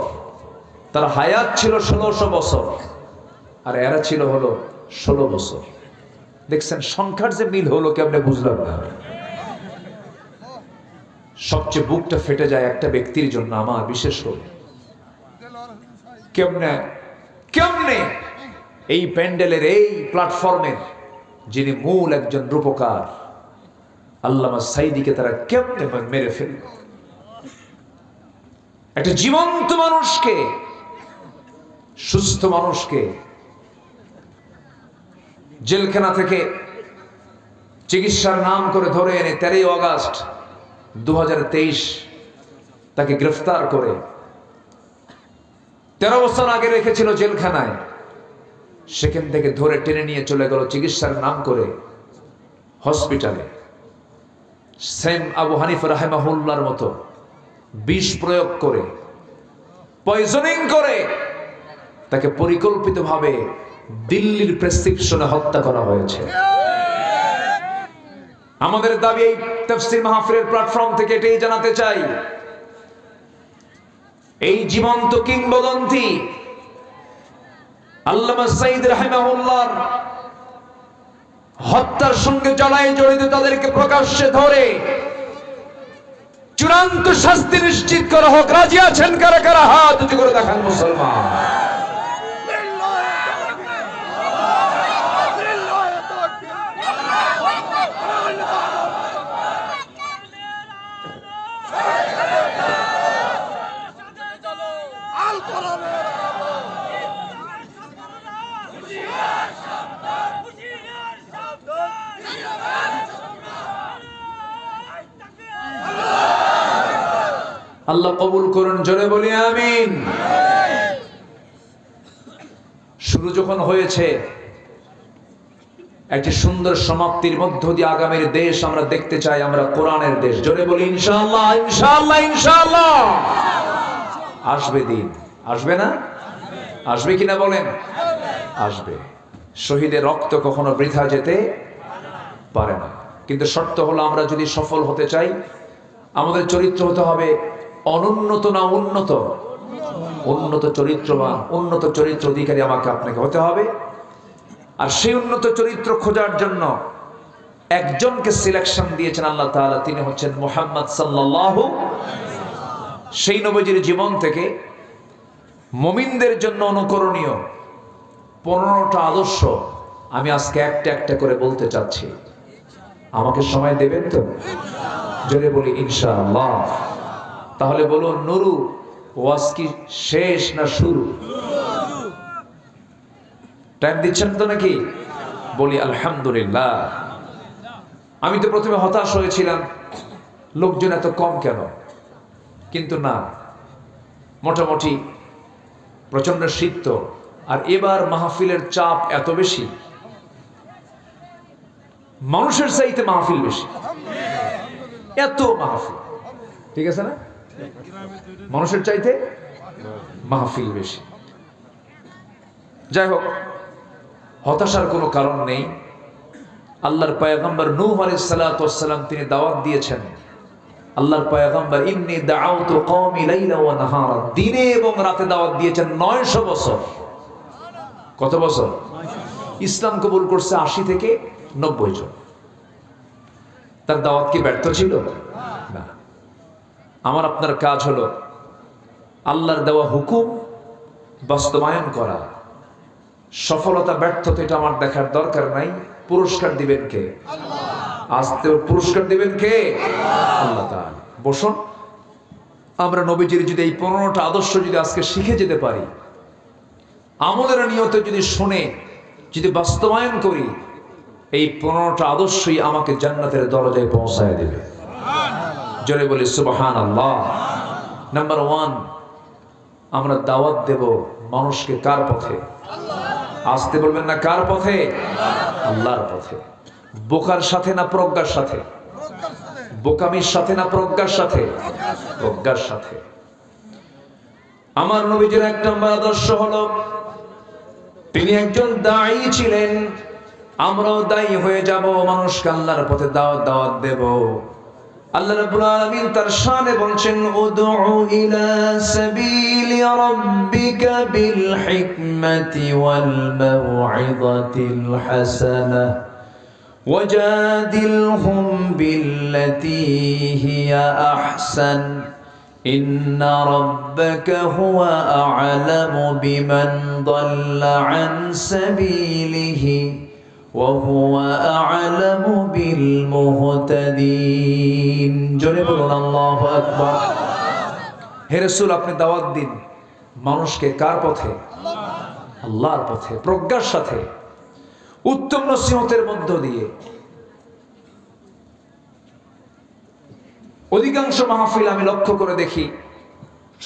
তার হায়াত ছিল 1600 বছর, আর এরা ছিল হলো 16 বছর। দেখছেন সংখ্যার যে মিল হলো, কেমনে বুঝলাম না। সবচেয়ে বুকটা ফেটে যায় একটা ব্যক্তির জন্য, আমার বিশেষ করে। কেমনে কেমনে এই প্যান্ডেলের এই প্ল্যাটফর্মের যিনি মূল একজন রূপকার আল্লামা সাইদিকে তারা কেমনে মেরে ফেলল। একটা জীবন্ত মানুষকে, সুস্থ মানুষকে জেলখানা থেকে চিকিৎসার নাম করে ধরে এনে 13 আগস্ট 2023 তাকে গ্রেফতার করে 13 বছর আগে রেখেছিল জেলখানায়, সেখান থেকে ধরে টেনে নিয়ে চলে গেল চিকিৎসার নাম করে হসপিটালে। সেম আবু হানিফা রাহিমাহুল্লাহর মতো বিষ প্রয়োগ করে, পয়জনিং করে তাকে পরিকল্পিতভাবে দিল্লির প্রেসক্রিপশনে হত্যা করা হয়েছে। আমাদের দাবি এই তাফসীর মাহফিলের প্ল্যাটফর্ম থেকে এটাই জানাতে চাই, এই জীবন্ত কিংবদন্তি আল্লামা সাঈদ রাহিমাহুল্লাহর হত্যার সঙ্গে যারাই জড়িত তাদেরকে প্রকাশ্যে ধরে চূড়ান্ত শাস্তি নিশ্চিত করা হোক। রাজি আছেন কারা কারা? হাত উঁচু করে দেখান মুসলমান। আল্লাহ কবুল করুন, জোরে বলি আমিন। শুরু যখন হয়েছে, একটি সুন্দর সমাপ্তির মধ্য দিয়ে আগামীর দেশ আমরা দেখতে চাই, আমরা কোরআনের দেশ। জোরে বলি ইনশাআল্লাহ, ইনশাআল্লাহ, ইনশাআল্লাহ। আসবে দিন, আসবে না? আসবে কিনা বলেন? আসবে। শহীদের রক্ত কখনো বৃথা যেতে পারে না, কিন্তু শর্ত হলো আমরা যদি সফল হতে চাই, আমাদের চরিত্র হতে হবে অনুন্নত না উন্নত? উন্নত চরিত্রবান, উন্নত চরিত্র অধিকারী আমাকে আপনাকে হতে হবে। আর সেই উন্নত চরিত্র খোঁজার জন্য একজনকে সিলেকশন দিয়েছেন আল্লাহ তাআলা, তিনি হচ্ছেন মুহাম্মদ সাল্লাল্লাহু। সেই নবীজির জীবন থেকে মুমিনদের জন্য অনুকরণীয় 15টা আদর্শ আমি আজকে একটা একটা করে বলতে চাচ্ছি। আমাকে সময় দেবেন তো? জোরে বলি ইনশাআল্লাহ। তাহলে বলুন, নুরু ওয়াজ কি শেষ না শুরু? টাইম দিচ্ছেন তো নাকি? বলি আলহামদুলিল্লাহ। আমি তো প্রথমে হতাশ হয়েছিলাম, লোকজন এত কম কেন, কিন্তু না, মোটামুটি প্রচন্ড শীত তো, আর এবার মাহফিলের চাপ এত বেশি, মানুষের চাইতে মাহফিল বেশি। এত মাহফিল, ঠিক আছে না? মানুষের চাইতে মাহফিল বেশি। যাই হোক, হতাশার কোনো কারণ নেই। আল্লাহর পয়গম্বর নূহ আলাইহিস সালাতু ওয়াস সালাম তিনি দাওয়াত দিয়েছেন। আল্লাহর পয়গম্বর ইন্নী দাআউতু কওমি লাইলা ওয়া নাহারা, দিনে এবং রাতে দাওয়াত দিয়েছেন 900 বছর। কত বছর? ইসলাম কবুল করছে 80 থেকে 90 জন। তার দাওয়াত কি ব্যর্থ ছিল? না। আমার আপনার কাজ হলো আল্লাহর দেওয়া হুকুম বাস্তবায়ন করা। সফলতা ব্যর্থতা এটা আমার দেখার দরকার নাই। পুরস্কার দিবেন কে? আজকে পুরস্কার দিবেন কে? আল্লাহ তাআলা। বসুন, আমরা নবীজির যদি এই 15টা আদর্শ যদি আজকে শিখে যেতে পারি, আমাদের নিয়তে যদি শুনে যদি বাস্তবায়ন করি, এই 15টা আদর্শই আমাকে জান্নাতের দরজায় পৌঁছায় দেবে। জোরে বলি সুবহানাল্লাহ। নাম্বার 1, আমরা দাওয়াত দেব মানুষকে কার পথে? আসতে বলবেন না, কার পথে? আল্লাহর পথে। বোকার সাথে না প্রজ্ঞার সাথে? বোকামির সাথে না প্রজ্ঞার সাথে? প্রজ্ঞার সাথে। আমার নবীজির এক নম্বর আদর্শ হলো তিনি একজন দাঈ ছিলেন। আমরাও দায়ী হয়ে যাব, মানুষকে আল্লাহর পথে দাওয়াত দেব। আল্লাহ রাব্বুল আলামিন তার শানে বলছেন, উদউ ইলা সাবিলি রাব্বিকা বিল হিকমাতি ওয়াল মাউইযাতিল হাসানাহ ওয়াজাদিলহুম বিল্লাতী হিয়া আহসান ইন্না রাব্বাকা হুয়া আ'লামু বিমান দাল্লা আন সাবিলিহি وهو أعلم بالمهتدين। জোরে বলুন আল্লাহু আকবার। হে রাসূল, আপনি দাওয়াত দিন মানুষকে কার পথে? আল্লাহর পথে, প্রজ্ঞার সাথে, উত্তম নসিহতের মধ্য দিয়ে। অধিকাংশ মাহফিল আমি লক্ষ্য করে দেখি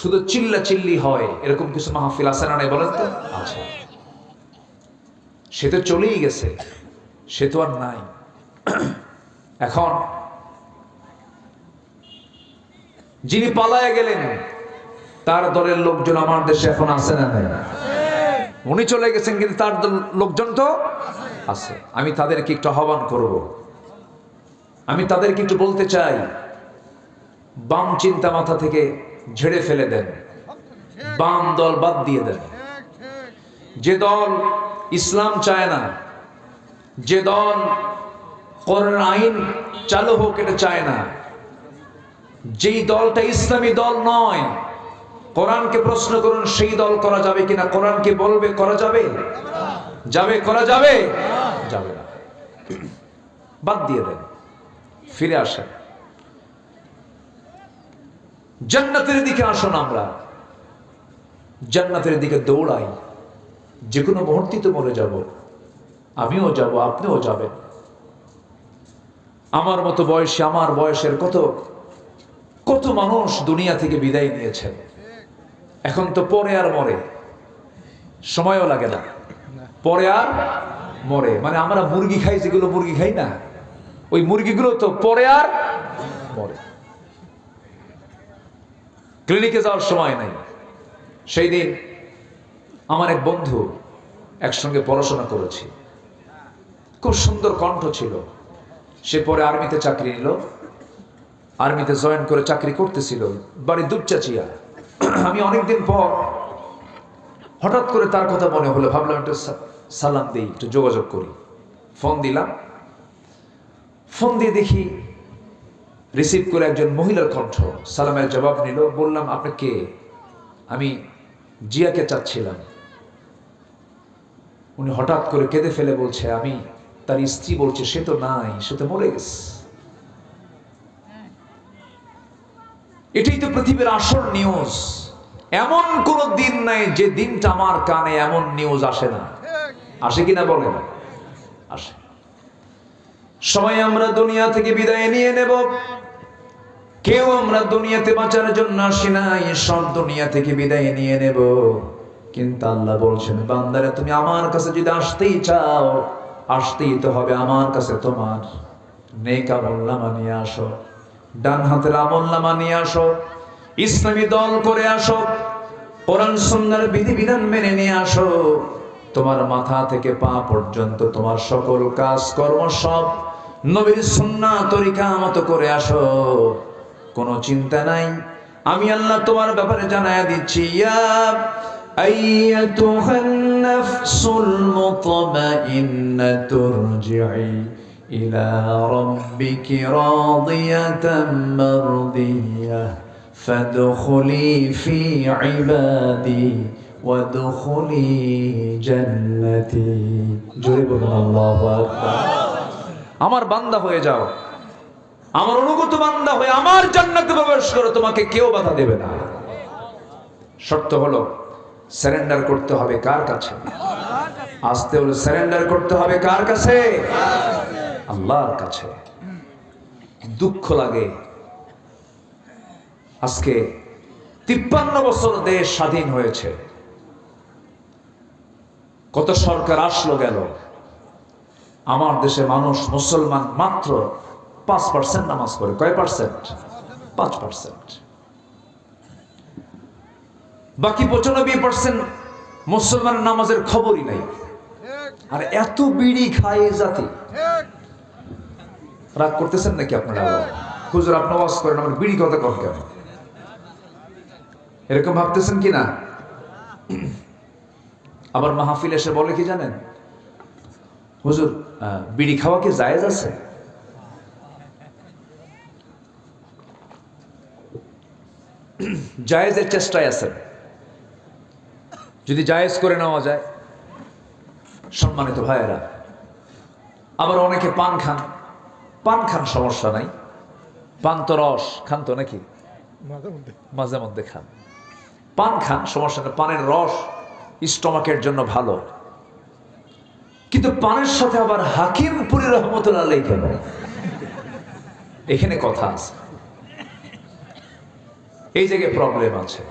শুধু চিল্লা চিল্লি হয়। এরকম কিছু মাহফিল আছে না নাই বলেন তো? আছে। সে তো চলেই গেছে, সে তো আর নাই। এখন যিনি পালায়া গেলেন তার দলের লোকজন আমার দেশে এখন আছে না নাই? উনি চলে গেছেন কিন্তু তার লোকজন তো আছে। আমি তাদেরকে একটু আহ্বান করব, আমি তাদেরকে একটু বলতে চাই, বাম চিন্তা মাথা থেকে ঝেড়ে ফেলে দেন, বাম দল বাদ দিয়ে দেন। যে দল ইসলাম চায় না, যে দল কোরআন আইন চালু হোক এটা চায় না, যেই দলটা ইসলামী দল নয়, কোরআনকে প্রশ্ন করুন সেই দল করা যাবে কিনা? কোরআনকে বলবে করা যাবে? যাবে? করা যাবে? যাবে না। বাদ দিয়ে দেন, ফিরে আসেন, জান্নাতের দিকে আসুন। আমরা জান্নাতের দিকে দৌড়াই। যে কোনো মুহূর্তে তো মরে যাব, আমিও যাব, আপনিও যাবেন। আমার মতো বয়সী, আমার বয়সের কত কত মানুষ দুনিয়া থেকে বিদায় নিয়েছেন। এখন তো পরে আর মরে, সময়ও লাগে না, পরে আর মরে। মানে আমরা মুরগি খাই, যেগুলো মুরগি খাই না, ওই মুরগিগুলো তো পরে আর মরে। ক্লিনিকে যাওয়ার সময় নাই। সেই দিন আমার এক বন্ধু, একসঙ্গে পড়াশোনা করেছি, খুব সুন্দর কণ্ঠ ছিল। সে পরে আর্মিতে চাকরি নিল, আর্মিতে জয়েন করে চাকরি করতেছিল, বাড়ি দুপচাচিয়া। আমি অনেকদিন পর হঠাৎ করে তার কথা মনে হলো, ভাবলাম একটু সালাম দিই, একটু যোগাযোগ করি। ফোন দিলাম, ফোন দিয়ে দেখি রিসিভ করে একজন মহিলার কণ্ঠ। সালামের জবাব নিল। বললাম, আপনি কে? আমি জিয়াকে চাচ্ছিলাম। উনি হঠাৎ করে কেঁদে ফেলে বলছে, আমি তার স্ত্রী। বলছে, সে তো নাই, সে তো মরে গেছে। এটাই তো পৃথিবীর আসল নিউজ। এমন কোন দিন নাই যে দিনটা আমার কানে এমন নিউজ আসে না। আসে কিনা বলেন? আসে। সবাই আমরা দুনিয়া থেকে বিদায় নিয়ে নেব। কেউ আমরা দুনিয়াতে বাঁচার জন্য আসি নাই, সব দুনিয়া থেকে বিদায় নিয়ে নেব। কিন্তু আল্লাহ বলছেন, বান্দারে তুমি আমার কাছে যদি আসতেই চাও, আসতেই তো হবে আমার কাছে। তোমার নেক আমলনামা নিয়ে আসো, ডান হাতের আমলনামা নিয়ে আসো, ইসলামী দল করে আসো, কোরআন সুন্নাহর বিধিবিধান মেনে নিয়ে আসো। তোমার মাথা থেকে পা পর্যন্ত তোমার সকল কাজ কর্ম সব নবীর সুন্নাহ তরিকা মতো করে আসো। কোনো চিন্তা নাই, আমি আল্লাহ তোমার ব্যাপারে জানায়া দিচ্ছি। ইয়া আইয়াতুহান নাফসুল মুতমাইন্নাতু ইরজিই ইলা রাব্বিকি রাদিয়াতাম মারদিয়াহ ফাদখুলি ফি ইবাদি ওয়াদখুলি জান্নাতি। জোরে বলুন আল্লাহু আকবার। আমার বান্দা হয়ে যাও, আমার অনুগত বান্দা হয়ে আমার জান্নাতে প্রবেশ করো, তোমাকে কেউ বাধা দেবে না। শর্ত হলো সারেন্ডার করতে হবে কার কাছে? আসতে হলো সারেন্ডার করতে হবে কার কাছে? আল্লাহর কাছে। দুঃখ লাগে, আজকে 53 বছর দেশ স্বাধীন হয়েছে, কত সরকার আসলো গেল, আমার দেশে মানুষ মুসলমান মাত্র 5% নামাজ পড়ে। কয় পার্সেন্ট? 5%। বাকি 95% মুসলমান নামাজের খবরই নাই। আর এত বিড়ি খায় জাতি। রাগ করতেছেন নাকি আপনারা? হুজুর আপনি ওয়াজ করেন, আমার বিড়ি কথা কম কেন? এরকম ভাবতেছেন কি না? আবার মাহফিল এসে বলে কি জানেন, হুজুর বিড়ি খাওয়া কি জায়েজ আছে? জায়েজের চেষ্টায় আছেন, যদি জায়েজ করে নেওয়া যায় সম্মানিত ভাইয়েরা। আবার অনেকে পান খান, পান খান সমস্যা নাই, পান তো রস খান তো নাকি? মাঝে মধ্যে খান, পান খান সমস্যা নেই, পানের রস স্টমাকের জন্য ভালো। কিন্তু পানের সাথে আবার হাকিমপুরি রহমতুল্লাহ আলাইহি কেন? এখানে কথা আছে। এই জায়গায় প্রবলেম আছে।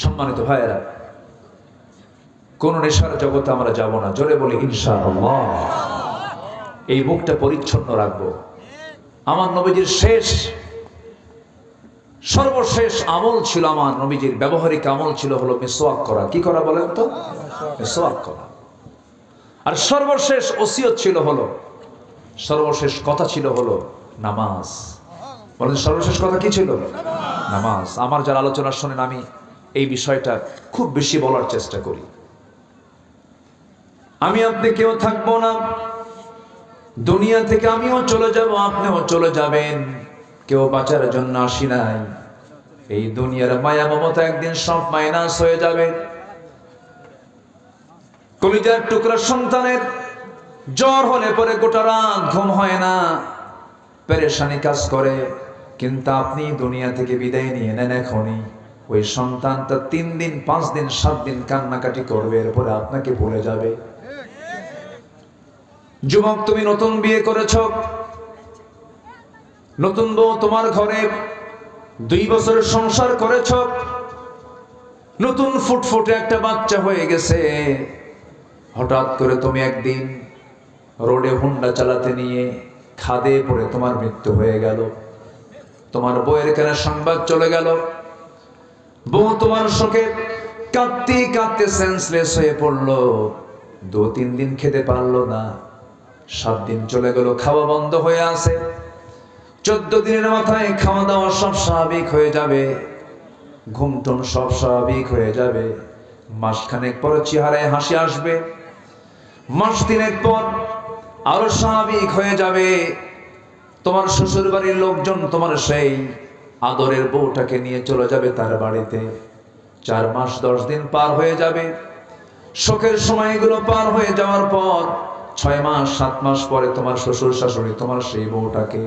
সম্মানিত ভাইয়েরা, কোন নেশার জগতে আমরা যাব না, জোরে বলি ইনশাআল্লাহ। এই মুখটা পরিচ্ছন্ন রাখবো। আমার নবীজির সর্বশেষ আমল ছিল, আমার নবীজির ব্যবহারিক আমল ছিল হলো মিসওয়াক করা। কি করা বলেন তো? মিসওয়াক করা। আর সর্বশেষ ওসিয়ত ছিল হলো, সর্বশেষ কথা ছিল হলো নামাজ। বলেন সর্বশেষ কথা কি ছিল? নামাজ। আমার যারা আলোচনা শোনেন, আমি এই বিষয়টা খুব বেশি বলার চেষ্টা করি। আমি আপনি কেউ থাকবো না, দুনিয়া থেকে আমিও চলে যাব, আপনিও চলে যাবেন। কেউ বাঁচার জন্য আসি নাই। এই দুনিয়ার মায়া মমতা একদিন সব মাইনাস হয়ে যাবে। কলিজার টুকরা সন্তানের জ্বর হলে পরে গোটা রাত ঘুম হয় না, পেরেশানি কাজ করে। কিন্তু আপনি দুনিয়া থেকে বিদায় নিয়ে নেন এখনই, ওই সন্তানটা 3 দিন 5 দিন 7 দিন কান্নাকাটি করবে, এরপরে আপনাকে ভুলে যাবে। যুবক, তুমি নতুন বিয়ে করেছ, নতুন বউ তোমার ঘরে, 2 বছর সংসার করেছ, নতুন ফুটফুটে একটা বাচ্চা হয়ে গেছে। হঠাৎ করে তুমি একদিন রোডে হুন্ডা চালাতে নিয়ে খাদে পড়ে তোমার মৃত্যু হয়ে গেল। তোমার বউয়ের কানে সংবাদ চলে গেল। বউ তোমার শোকে কাঁদতে কাঁদতে সেন্সলেস হয়ে পড়লো। 2-3 দিন খেতে পারলো না। 7 দিন চলে গেল, খাওয়া বন্ধ হয়ে আছে। 14 দিনের মাথায় খাওয়া দাওয়া সব স্বাভাবিক হয়ে যাবে, ঘুমটুম সব স্বাভাবিক হয়ে যাবে। মাসখানেক পর চেহারায় হাসি আসবে। মাস 3 পর আরো স্বাভাবিক হয়ে যাবে। তোমার শ্বশুর বাড়ির লোকজন তোমার সেই আদরের বউটাকে নিয়ে চলে যাবে তার বাড়িতে। 4 মাস 10 দিন পার হয়ে যাবে। শোকের সময়গুলো পার হয়ে যাওয়ার পর 6 মাস 7 মাস পরে তোমার শ্বশুর শাশুড়ি তোমার সেই বউটাকে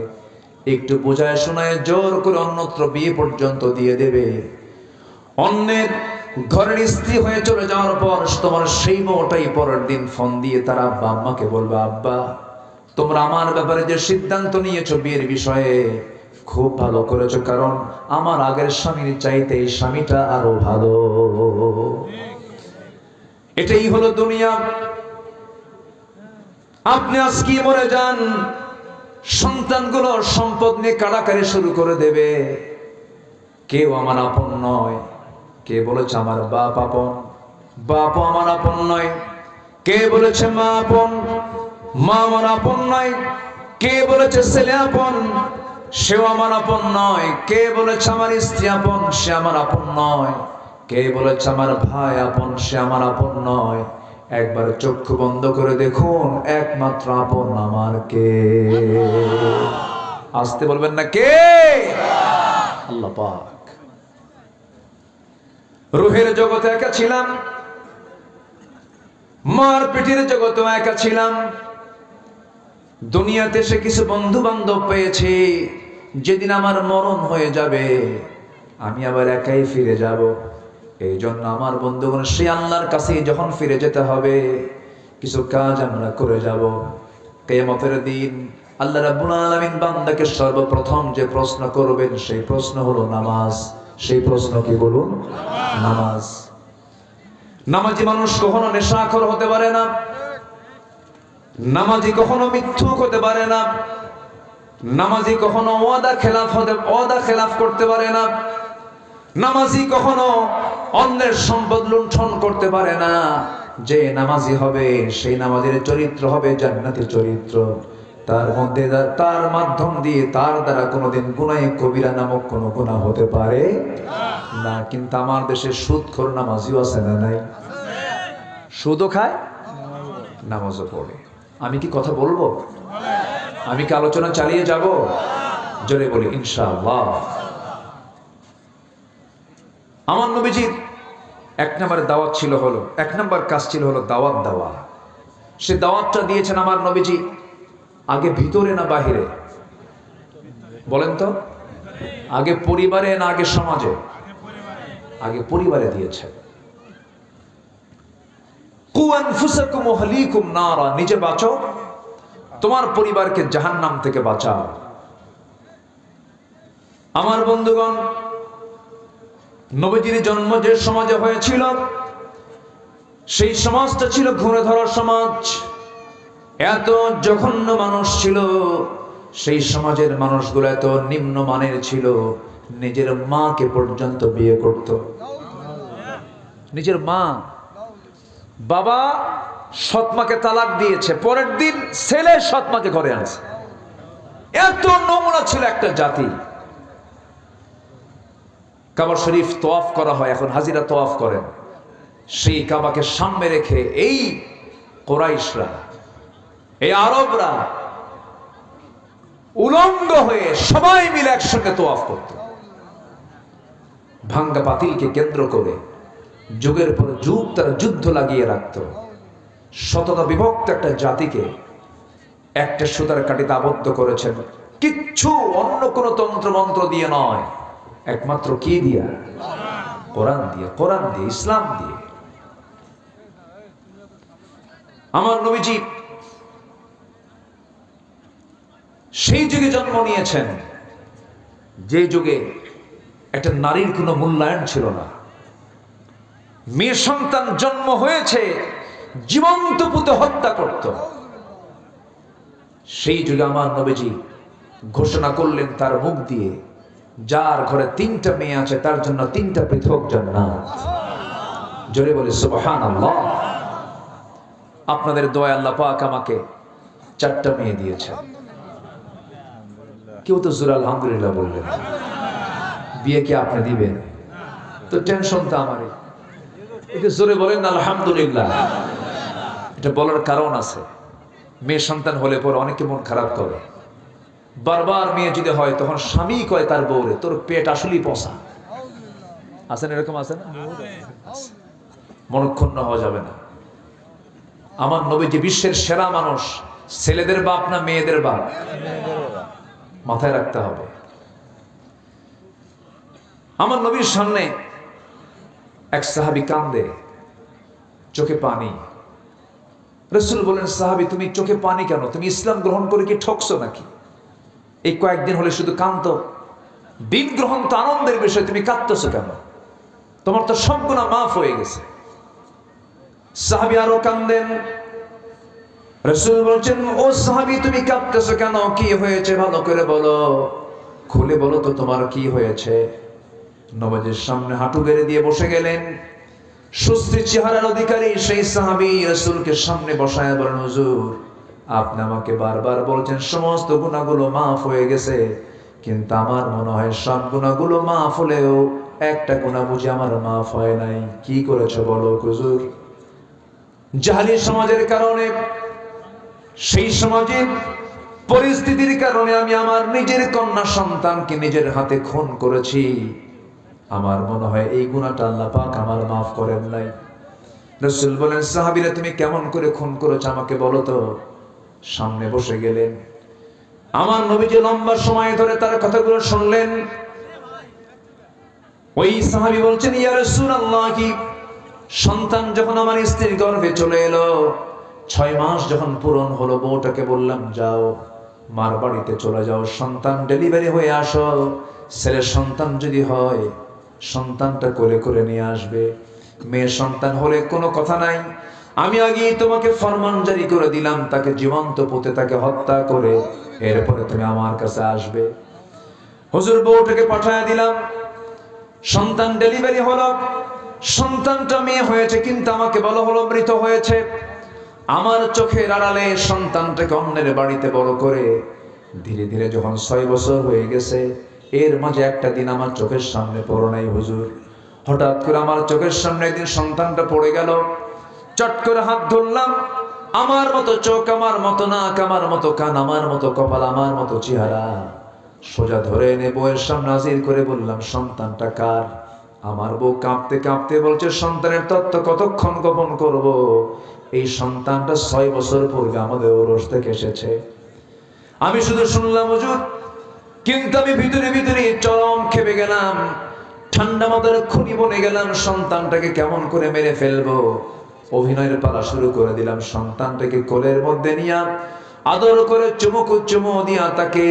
একটু বোঝায় শোনায় জোর করে অন্যত্র বিয়ে পর্যন্ত দিয়ে দেবে। অন্যের ঘরের স্ত্রী হয়ে চলে যাওয়ার পর তোমার সেই বউটাই পরের দিন ফোন দিয়ে তার আব্বা আম্মাকে বলবে, আব্বা তোমরা আমার ব্যাপারে যে সিদ্ধান্ত নিয়েছো বিয়ের বিষয়ে খুব ভালো করেছো, কারণ আমার আগের স্বামীর চাইতে এই স্বামীটা আরো ভালো। এটাই হলো দুনিয়া। আপনি আজকে মরে যান, সন্তানগুলো সম্পদ নিয়ে কাড়াকাড়ি শুরু করে দেবে। কেউ আমার আপন নয়। কে বলেছে আমার বাপ আপন? বাপও আমার আপন নয়। কে বলেছে মা আপন? মা আমার আপন নয়। কে বলেছে ছেলে আপন? সেও আমার আপন নয়। কে বলেছে আমার স্ত্রী আপন? সে আমার আপন নয়। কে বলেছে আমার ভাই আপন? সে আমার আপন নয়। একবার চক্ষু বন্ধ করে দেখুন, একমাত্র আপন আমার কে? আসতে বলবেন না কে? আল্লাহ পাক। রুহের জগতে একা ছিলাম, মার পিঠের জগতে একা ছিলাম। দুনিয়াতে সে কিছু বন্ধু বান্ধব পেয়েছি। যেদিন আমার মরণ হয়ে যাবে আমি আবার একাই ফিরে যাব। এই জন্য আমার বন্ধুগণ, সে আল্লাহর কাছে যখন ফিরে যেতে হবে কিছু কাজ আমরা করে যাব। কিয়ামতের দিন আল্লাহ রাব্বুল আলামিন বান্দাকে সর্বপ্রথম যে প্রশ্ন করবেন সেই প্রশ্ন হলো নামাজ। সেই প্রশ্ন কি বলুন? নামাজ। নামাজি মানুষ কখনো নেশাখোর হতে পারে না। নামাজি কখনো মিথ্যুক হতে পারে না। নামাজি কখনো ওয়াদা খেলাফ করতে পারে না। নামাজি কখনো অন্যের সম্পদ লুণ্ঠন করতে পারে না। যে নামাজি হবে সেই নামাজের চরিত্র হবে জান্নাতি চরিত্র। তার মধ্যে তার মাধ্যম দিয়ে তার দ্বারা কোনোদিন গুনাহ কবিরা নামক কোনো গুনাহ হতে পারে না। কিন্তু আমার দেশে সুদখোর নামাজিও আছে না নাই? সুদও খায়, নামাজও পড়ে। আমি কি কথা বলবো? আমি কি আলোচনা চালিয়ে যাব? জোরে বলি ইনশাআল্লাহ। আমার নবীজির 1 নম্বর দাওয়াত ছিল হলো, 1 নম্বর কাজ ছিল হলো দাওয়াত দেওয়া। সে দাওয়াতটা দিয়েছেন আমার নবীজি আগে ভিতরে না বাহিরে? বলেন তো, আগে পরিবারে না আগে সমাজে? আগে পরিবারে দিয়েছেন। কু আনফুসাকুম ওয়া আহলিকুম নারা, নিজে বাঁচো, তোমার পরিবারকে জাহান্নাম থেকে বাঁচাও। আমার বন্ধুগণ, নবীজির জন্ম যে সমাজে হয়েছিল সেই সমাজটা ছিল ঘুরে ধরা সমাজ। এত জঘন্য মানুষ ছিল, সেই সমাজের মানুষগুলো এত নিম্নমানের ছিল, নিজের মাকে পর্যন্ত বিয়ে করত। নিজের মা, বাবা সৎমাকে তালাক দিয়েছে, পরের দিন ছেলে সৎমাকে ঘরে আনছে। এত নোংরা ছিল একটা জাতি। কাবা শরীফ তোয়াফ করা হয়, এখন হাজিরা তোয়াফ করেন। সেই কাবাকে সামনে রেখে এই কুরাইশরা, এই আরবরা উলঙ্গ হয়ে সবাই মিলে একসঙ্গে তোয়াফ করত। ভাঙ্গা পাতিলকে কেন্দ্র করে যুগের পর যুগ তারা যুদ্ধ লাগিয়ে রাখত। শততা বিভক্ত একটা জাতিকে একটা সুতার কাঠিতে আবদ্ধ করেছেন। কিচ্ছু অন্য কোনো তন্ত্র মন্ত্র দিয়ে নয়, একমাত্র কি দিয়া? কোরআন দিয়ে, কোরআন দিয়ে, ইসলাম দিয়ে। আমার নবীজি সেই যুগে জন্ম নিয়েছেন যে যুগে একটা নারীর কোনো মূল্যায়ন ছিল না। মেয়ে সন্তান জন্ম হয়েছে, জীবন্ত পুঁতে হত্যা করত। সেই যুগে আমার নবীজি ঘোষণা করলেন তার মুখ দিয়ে, যার ঘরে 3টা মেয়ে আছে তার জন্য 3টা পৃথক জান্নাত। জোরে বলে সুবহানাল্লাহ। আপনাদের দোয়া আল্লাহ পাক আমাকে 4টা মেয়ে দিয়েছে। কেউ তো জোরে আলহামদুলিল্লাহ বললেন। বিয়ে কি আপনি দিবেন? তো টেনশন তো আমারই। এটা জোরে বলেন আলহামদুলিল্লাহ। এটা বলার কারণ আছে। মেয়ে সন্তান হলে পরে অনেকে মন খারাপ করে। বারবার মেয়ে যদি হয় তখন স্বামী কয় তার বউরে, তোর পেট আসলেই পচা। আছেন এরকম? আছে না? মনক্ষুণ্ণ হওয়া যাবে না। আমার নবী যে বিশ্বের সেরা মানুষ, ছেলেদের বাপ না মেয়েদের বাপ? মাথায় রাখতে হবে। আমার নবীর সামনে এক সাহাবী কান্দে, চোখে পানি। রাসূল বলেন, সাহাবী তুমি চোখে পানি কেন? তুমি ইসলাম গ্রহণ করে কি ঠকছো নাকি? এই কয়েকদিন হলে শুধু কাঁদতো। দিন গ্রহণ তো আনন্দের বিষয়, তুমি কাঁদতেছো কেন? তোমার তো সব গুনাহ মাফ হয়ে গেছে। সাহাবী আরো কান্দেন। রাসূল বলছেন, ও সাহাবী তুমি কাঁদতেছো কেন? কি হয়েছে ভালো করে বলো, খুলে বলো তো তোমার কি হয়েছে। নবীজির সামনে হাঁটু গেড়ে দিয়ে বসে গেলেন। সুশ্রী চেহারার অধিকারী সেই সাহাবী রাসূলকে সামনে বসায় বলেন, হুজুর আপনি আমাকে বারবার বলছেন সমস্ত গুনাহগুলো মাফ হয়ে গেছে, কিন্তু আমার মনে হয় সব গুনাহগুলো মাফ হলেও একটা গুনাহ বুঝি আমার মাফ হয় নাই। কি করেছো বলো হুজুর? জাহেলি সমাজের কারণে, সেই সমাজের পরিস্থিতির কারণে আমি আমার নিজের কন্যা সন্তানকে নিজের হাতে খুন করেছি। আমার মনে হয় এই গুনাহটা আল্লাহ পাক আমার মাফ করেন নাই। রাসূল বলেন, সাহাবীরা তুমি কেমন করে খুন করেছো আমাকে বলো তো। সামনে বসে গেলেন। আমার নবীজি লম্বা সময় ধরে তার কথাগুলো শুনলেন। ওই সাহাবী বলছেন, ইয়া রাসূলুল্লাহ, কি সন্তান যখন আমার স্ত্রীর গর্ভে চলে এলো, 6 মাস যখন পূরণ হলো, বউটাকে বললাম যাও মার বাড়িতে চলে যাও, সন্তান ডেলিভারি হয়ে আসো। ছেলে সন্তান যদি হয় সন্তানটা কোলে করে নিয়ে আসবে, মেয়ে সন্তান হলে কোনো কথা নাই। আমি আগেই তোমাকে ফরমান জারি করে দিলাম, তাকে জীবন্ত পুঁতে তাকে হত্যা করে এরপরে তুমি আমার কাছে আসবে। হুজুর বউটাকে পাঠিয়ে দিলাম। সন্তান ডেলিভারি হলো, সন্তানটা মেয়ে হয়েছে, কিন্তু আমাকে বলা হলো মৃত হয়েছে। আমার চোখের আড়ালে সন্তানটাকে অন্যের বাড়িতে বড় করে ধীরে ধীরে যখন 6 বছর হয়ে গেছে, এর মাঝে একটা দিন আমার চোখের সামনে পড়ো নাই হুজুর। হঠাৎ করে আমার চোখের সামনে একদিন সন্তানটা পড়ে গেল। চট করে হাত ধরলাম, আমার মতো চোখ, আমার মতো নাক, আমার মতো কান, আমার মতো কপাল, আমার মতো চেহারা, সোজা ধরে এনে বউয়ের সামনে হাজির করে বললাম, সন্তানটা কার? আমার বউ কাঁপতে কাঁপতে বলছে, সন্তানের তত্ত্ব কতক্ষণ গোপন করব? এই সন্তানটা 6 বছর পূর্বে আমাদের ওরস থেকে এসেছে। আমি শুধু শুনলাম হুজুর, কিন্তু আমি ভিতরে ভিতরে চরম খেপে গেলাম। ঠান্ডা মাথায় খুনি বনে গেলাম, সন্তানটাকে কেমন করে মেরে ফেলবো। অভিনয়ের পালা শুরু করে দিলাম। সন্তানটাকে কোলের মধ্যে নিয়ে আদর করে চুমু দিয়া তাকে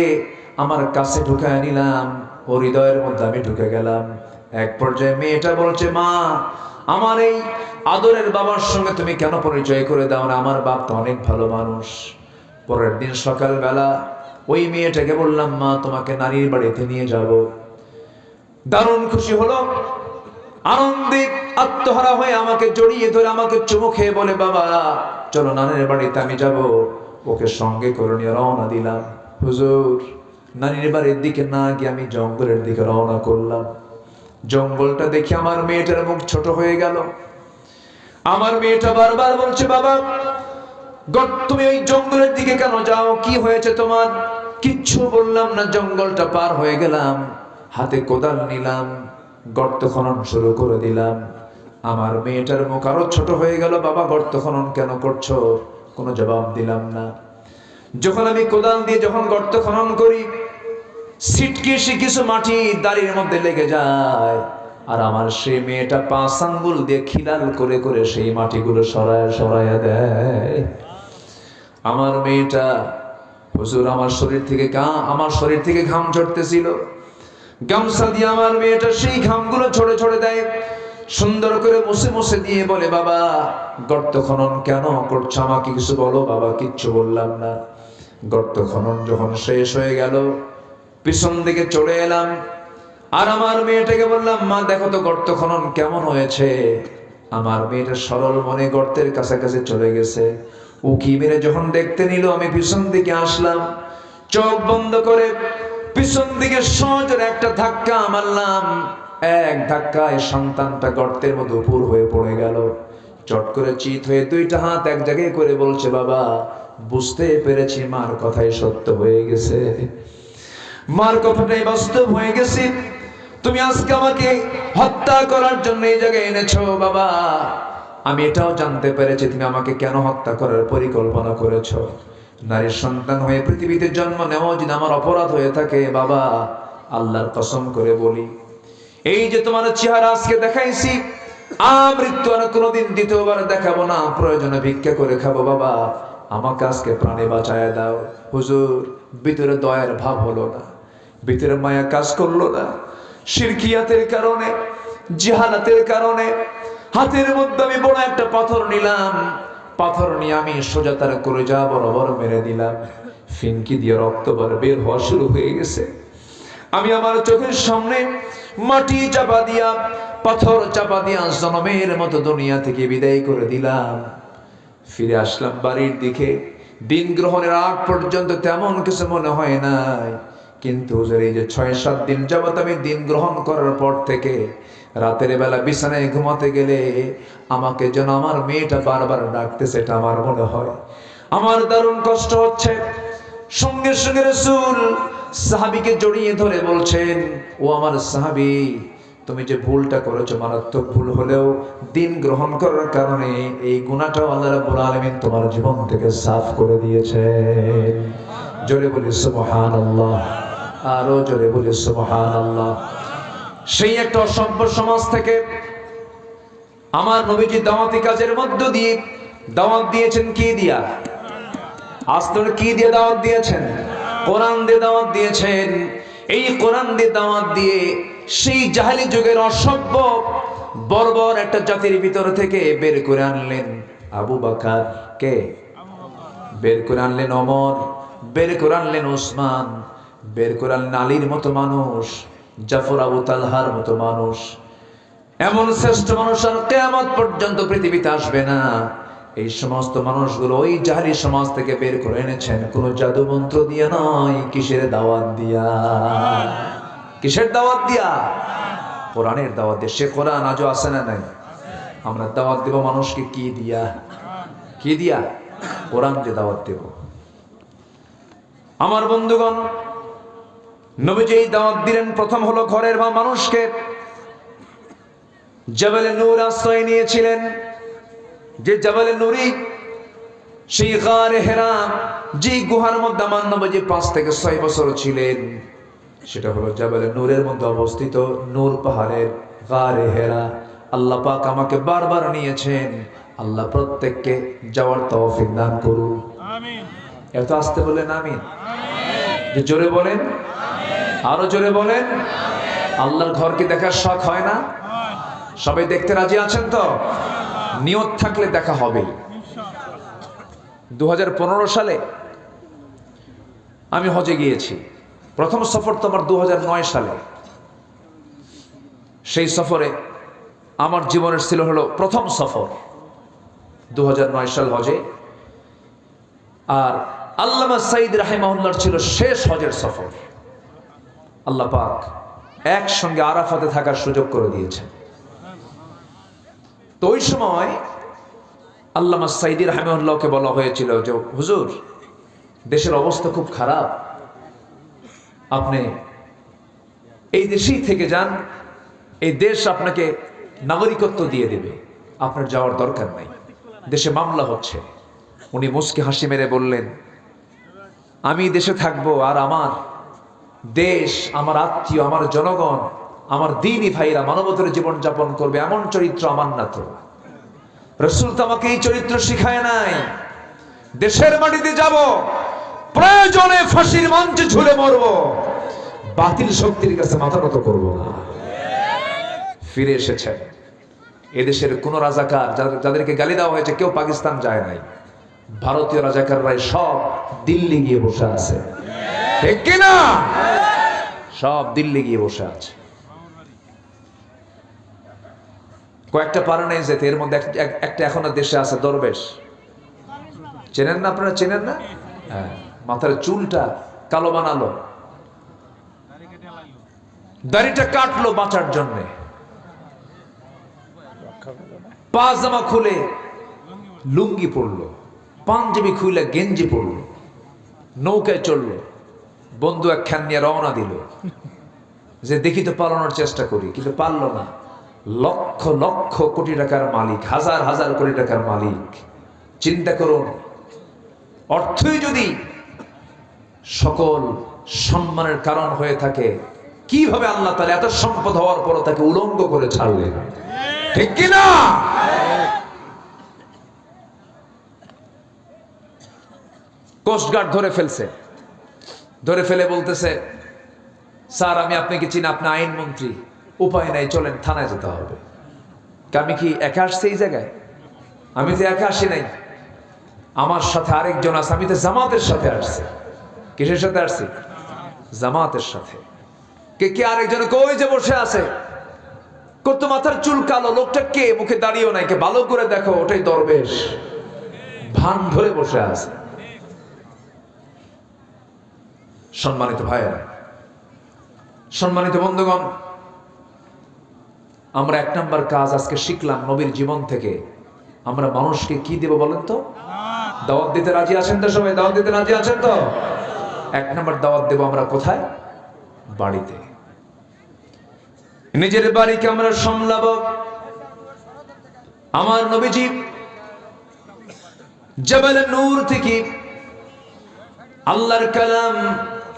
আমার কাছে ঢুকায় নিলাম। ওর হৃদয়ের মধ্যে আমি ঢুকে গেলাম। এক পর্যায়ে মেয়েটা বলছে, মা, আমার এই আদরের বাবার সঙ্গে তুমি কেন পরিচয় করে দাও না? আমার বাপ তো অনেক ভালো মানুষ। পরের দিন সকালবেলা ওই মেয়েটাকে বললাম, মা, তোমাকে নানির বাড়িতে নিয়ে যাব। দারুণ খুশি হলো, আনন্দে আত্মহারা হয়ে আমাকে জড়িয়ে ধরে আমাকে চুমু খেয়ে বলে, বাবা চলো নানির বাড়িতে আমি যাব। ওকে সঙ্গে করে নিয়ে রওনা দিলাম। হুজুর, নানির বাড়ির দিকে না গিয়ে আমি জঙ্গলের দিকে রওনা করলাম। জঙ্গলটা দেখে আমার মেয়েটার মুখ ছোট হয়ে গেল। আমার মেয়েটা বারবার বলছে, বাবা তুমি ওই জঙ্গলের দিকে কেন যাও? কি হয়েছে তোমার? কিচ্ছু বললাম না, জঙ্গলটা পার হয়ে গেলাম, হাতে কোদাল নিলাম, গর্ত খনন শুরু করে দিলাম। আমার মেয়েটার মুখ আরো ছোট হয়ে গেল। বাবা, গর্ত খনন কেন করছো? কোনো জবাব দিলাম না। যখন আমি কোদাল দিয়ে যখন গর্ত খনন করি, ছিটকে এসে কিছু মাটি দাড়ির মধ্যে লেগে যায়, আর আমার সেই মেয়েটা 5 আঙ্গুল দিয়ে খিলাল করে করে সেই মাটিগুলো সরায় সরাইয়া দেয়। আমার মেয়েটা, হুজুর, আমার শরীর থেকে ঘাম ঝরতেছিল। গামছা দিয়ে আমার মেয়েটা সেই ঘামগুলো ছড়ে ছড়ে দেয়, সুন্দর করে মুছে মুছে দিয়ে বলে, বাবা গর্ত খনন কেন করছো? আমাকে কিছু বলো। বাবা, কিচ্ছু বললাম না। গর্ত খনন যখন শেষ হয়ে গেল, পিছন দিকে চলে এলাম, আর আমার মেয়েটাকে বললাম, মা দেখো তো গর্ত খনন কেমন হয়েছে। আমার মেয়েটা সরল মনে গর্তের কাছাকাছি চলে গেছে। উকি মেরে যখন দেখতে নিল, আমি পিছন দিকে আসলাম, চোখ বন্ধ করে পিছন দিকে সজোরে একটা ধাক্কা মারলাম। এক ধাক্কায় সন্তানটা গর্তের মধ্যে উপর হয়ে পড়ে গেল। চট করে চিত হয়ে 2টা হাত এক জায়গায় করে বলছে, বাবা বুঝতে পেরেছি, মার কথাই সত্য হয়ে গেছে, মার কথাটাই বাস্তব হয়ে গেছে। তুমি আজকে আমাকে হত্যা করার জন্য এই জায়গায় এনেছো। বাবা, আমি এটাও জানতে পেরেছি তুমি আমাকে কেন হত্যা করার পরিকল্পনা করেছো। নারীর সন্তান হয়ে পৃথিবীতে জন্ম নেওয়া যদি আমার অপরাধ হয়ে থাকে, বাবা আল্লাহর কসম করে বলি, এই যে তোমার চেহারা আজকে দেখাইছি, মৃত্যু আর কোনোদিন দ্বিতীয়বার দেখাবো না। প্রয়োজনে ভিক্ষা করে খাবো। বাবা, আমাকে আজকে প্রাণে বাঁচায় দাও। হুজুর, ভিতরে দয়ার ভাব হলো না, ভিতরে মায়া কাজ করলো না। শিরকিয়াতের কারণে, জিহালাতের কারণে হাতের মধ্যে আমি বড় একটা পাথর নিলাম। পাথর নিয়ে আমি সোজা তার কলিজা বরাবর মেরে দিলাম। ফিনকি দিয়ে রক্ত বের হওয়া শুরু হয়ে গেছে। আমি আমার চোখের সামনে মাটি চাপা দিয়া, পাথর চাপা দিয়া জনমের মতো দুনিয়া থেকে বিদায় করে দিলাম। ফিরে আসলাম বাড়ির দিকে। দিন গ্রহণের আগ পর্যন্ত তেমন কিছু মনে হয় নাই, কিন্তু এই যে 6-7 দিন যাবত আমি দিন গ্রহণ করার পর থেকে রাতের বেলা বিছানায় ঘুমাতে গেলে আমাকে যেন আমার মেয়েটা বারবার ডাকতেছে, এটা আমার মনে হয়। আমার দারুণ কষ্ট হচ্ছে। সঙ্গে সঙ্গে রাসূল সাহাবীকে জড়িয়ে ধরে বলছেন, ও আমার সাহাবী, তুমি যে ভুলটা করেছো মারাত্মক ভুল হলেও দিন গ্রহণ করার কারণে এই গুনাহটাও আল্লাহ রাব্বুল আলামিন তোমার জীবন থেকে সাফ করে দিয়েছেন। জোরে বলি সুবহানাল্লাহ, আরো জোরে বলি সুবহানাল্লাহ। সেই একটা অসভ্য সমাজ থেকে আমার নবীজি দাওয়াতি কাজের মধ্য দিয়ে দাওয়াত দিয়েছেন। কি দিয়া? আসলে কি দিয়ে দাওয়াত দিয়েছেন? কোরআন দিয়ে দাওয়াত দিয়েছেন। এই কোরআন দিয়ে দাওয়াত দিয়ে সেই জাহেলি যুগের অসভ্য বর্বর একটা জাতির ভিতর থেকে বের করে আনলেন আবু বকর। কে বের করে আনলেন? ওমর। বের করে আনলেন ওসমান। বের করে আনলেন আলীর মতো মানুষ, জাফর, আবু তালহার মতো মানুষ। এমন শ্রেষ্ঠ মানুষ আর কিয়ামত পর্যন্ত পৃথিবীতে আসবে না। এই সমস্ত মানুষগুলো ওই জাহেলি সমাজ থেকে বের করে এনেছেন কোনো জাদু মন্ত্র দিয়ে নয়। কিসের দাওয়াত দিয়া? কিসের দাওয়াত দিয়া? কোরআনের দাওয়াত দিয়ে। সে কোরআন আজও আছে না নাই? আমরা দাওয়াত দেব মানুষকে কি দিয়া? কি দিয়া? কোরআন দিয়ে দাওয়াত দেব। আমার বন্ধুগণ, নবীজি এই দাওয়াত দিলেন। প্রথম হলো ঘরের বা মানুষকে। জাবালে নূর আশ্রয় নিয়েছিলেন, যে জাবালে নূরি, সেই গারে হেরা, যে গুহার মধ্যে আমার নবীজি 5 থেকে 6 বছর ছিলেন, সেটা হলো জাবালে নূরের মধ্যে অবস্থিত নূর পাহাড়ের গারে হেরা। আল্লাহ পাক আমাকে বারবার নিয়েছেন। আল্লাহ প্রত্যেককে যাওয়ার তৌফিক দান করুন। আমিন। এত আসতে বলেন আমিন। যে জোরে বলেন আমিন। আরো জোরে বলেন। আল্লাহর ঘরকে দেখার শখ হয় না? সবাই দেখতে রাজি আছেন তো? নিয়ত থাকলে দেখা হবে। 2015 সালে আমি হজে গিয়েছি। প্রথম সফর তো আমার 2009 সালে। সেই সফরে আমার জীবনের ছিল হলো প্রথম সফর 2009 সাল হজে। আর আল্লামা সাঈদ রাহিমাহুল্লাহর ছিল শেষ হজের সফর। আল্লাহ পাক একসঙ্গে আরাফাতে থাকার সুযোগ করে দিয়েছেন। তো ওই সময় আল্লামা সাঈদ রাহিমাহুল্লাহকে বলা হয়েছিল যে হুজুর, দেশের অবস্থা খুব খারাপ, আপনি এই দেশেই থেকে যান, এই দেশ আপনাকে নাগরিকত্ব দিয়ে দেবে, আপনার যাওয়ার দরকার নাই, দেশে মামলা হচ্ছে। উনি মুচকি হাসি মেরে বললেন, আমি দেশে থাকবো আর আমার দেশ, আমার আত্মীয়, আমার জনগণ, আমার দ্বীনি ভাইরা মানবতার জীবন যাপন করবে, এমন চরিত্র আমার না। তো রাসূল তো আমাকে এই চরিত্র শিখায় নাই। দেশের মাটিতে যাব, প্রয়োজনে ফাঁসির মঞ্চে ঝুলে মরব, বাতিল শক্তির কাছে মাথা নত করব না। ফিরে এসেছেন। এদেশের কোন রাজাকার যাদেরকে গালি দেওয়া হয়েছে কেউ পাকিস্তান যায় নাই। ভারতীয় রাজাকাররাই সব দিল্লি গিয়ে বসে আছে, ঠিক কিনা? সব দিল্লি গিয়ে বসে আছে। কয়েকটা পারে নাই যেতে। এর মধ্যে একটা এখনো দেশে আছে, দরবেশ। চেনেন না আপনারা? চেনেন না? হ্যাঁ, মাথার চুলটা কালো বানালো, দাড়িটা কাটলো বাঁচার জন্যে, পাজামা খুলে লুঙ্গি পরলো, পাঞ্জাবি খুলে গেঞ্জি পরলো, নৌকায় চললো, বন্ধু একখান নিয়ে রওনা দিল যে দেখি তো পালানোর চেষ্টা করি, কিন্তু পারলো না। লক্ষ লক্ষ কোটি টাকার মালিক, হাজার হাজার কোটি টাকার মালিক। চিন্তা করুন, অর্থই যদি সকল সম্মানের কারণ হয়ে থাকে, কিভাবে আল্লাহ তাআলা এত সম্পদ হওয়ার পর তাকে উলঙ্গ করে ছাড়লেন, ঠিক কিনা? কোস্টগার্ড ধরে ফেলছে। ধরে ফেলে বলতেছে, স্যার আমি আপনাকে চিনি, আপনি আইনমন্ত্রী, উপায় নাই, চলেন থানায় যেতে হবে। আমি কি একা আসছি এই জায়গায়? আমি তো একা আসি নাই, আমার সাথে আরেকজন আছে। আমি তো জামাতের সাথে আসছি। কিসের সাথে আসছি? জামাতের সাথে। কে কে? আরেকজন কই যে বসে আছে, কত মাথার চুল কালো, লোকটা কে? মুখে দাঁড়িয়েও নাই, কে ভালো করে দেখো, ওটাই দরবেশ, ভান ধরে বসে আছে। সম্মানিত ভাইয়েরা, সম্মানিত বন্ধুগণ, আমরা এক নাম্বার কাজ আজকে শিখলাম নবীর জীবন থেকে। আমরা মানুষকে কি দেব বলেন তো? দাওয়াত দিতে রাজি আছেন তো? সবাই দাওয়াত দিতে রাজি আছেন তো? এক নাম্বার দাওয়াত দেব আমরা কোথায়? বাড়িতে। নিজের বাড়িকে আমরা সামলাবো। আমার নবীজি জবালে নূর থেকে আল্লাহর কালাম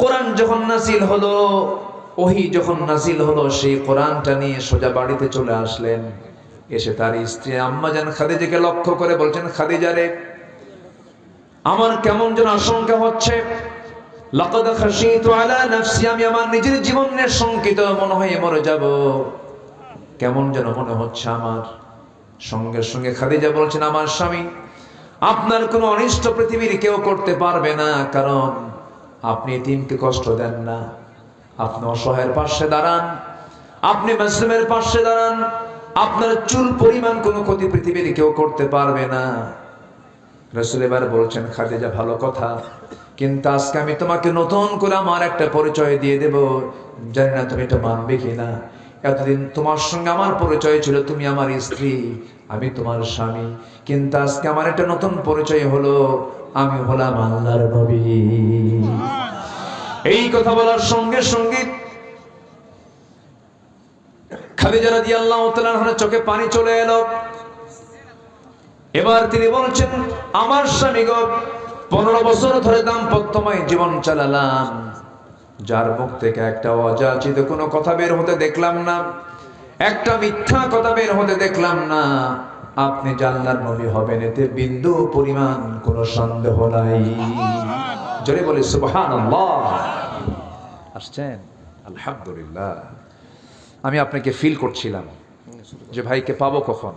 কোরআন যখন নাজিল হলো, ওহী যখন নাজিল হলো, সেই কোরআনটা নিয়ে সোজা বাড়িতে চলে আসলেন। এসে তার স্ত্রী আম্মা জান খাদিজাকে লক্ষ্য করে বলছেন, খাদিজা রে, আমার কেমন যেন আশঙ্কা হচ্ছে, লাকাদ খাশিতু আলা নাফসি, আমি আমার নিজের জীবন নিয়ে শঙ্কিত, মনে হয় মরে যাব, কেমন যেন মনে হচ্ছে আমার। সঙ্গে সঙ্গে খাদিজা বলছেন, আমার স্বামী, আপনার কোনো অনিষ্ট পৃথিবীর কেউ করতে পারবে না, কারণ আপনি এতিমকে কষ্ট দেন না, আপনি অসহায়ের পাশে দাঁড়ান, আপনি মুসলিমের পাশে দাঁড়ান, আপনার চুল পরিমাণ কোনো ক্ষতি পৃথিবীর কেউ করতে পারবে না। রাসূল এবার বলছেন, খাদিজা ভালো কথা, কিন্তু আজকে আমি তোমাকে নতুন করে আমার একটা পরিচয় দিয়ে দেব, জানি না তুমি এটা মানবে কিনা। এতদিন তোমার সঙ্গে আমার পরিচয় ছিল, তুমি আমার স্ত্রী, আমি তোমার স্বামী, কিন্তু আজকে আমার একটা নতুন পরিচয় হলো, আমি হলাম আল্লাহর নবী। এই কথা বলার সঙ্গে সঙ্গে খাদিজা রাদিয়াল্লাহু তাআলা আনহার চোখে পানি চলে এলো। এবার তিনি বলছেন, আমার স্বামী গো, 15 বছর ধরে দাম্পত্যময় জীবন চালালাম, যার মুখ থেকে একটা অযাচিত কোনো কথা বের হতে দেখলাম না, একটা মিথ্যা কথা বের হতে দেখলাম না। আপনি আল্লাহর নবী হবেন, এতে বিন্দু পরিমাণ কোনো সন্দেহ নাই। জোরে বলি সুবহানাল্লাহ। আসছেন? আলহামদুলিল্লাহ। আমি আপনাকে ফিল করছিলাম যে ভাইকে পাবো কখন।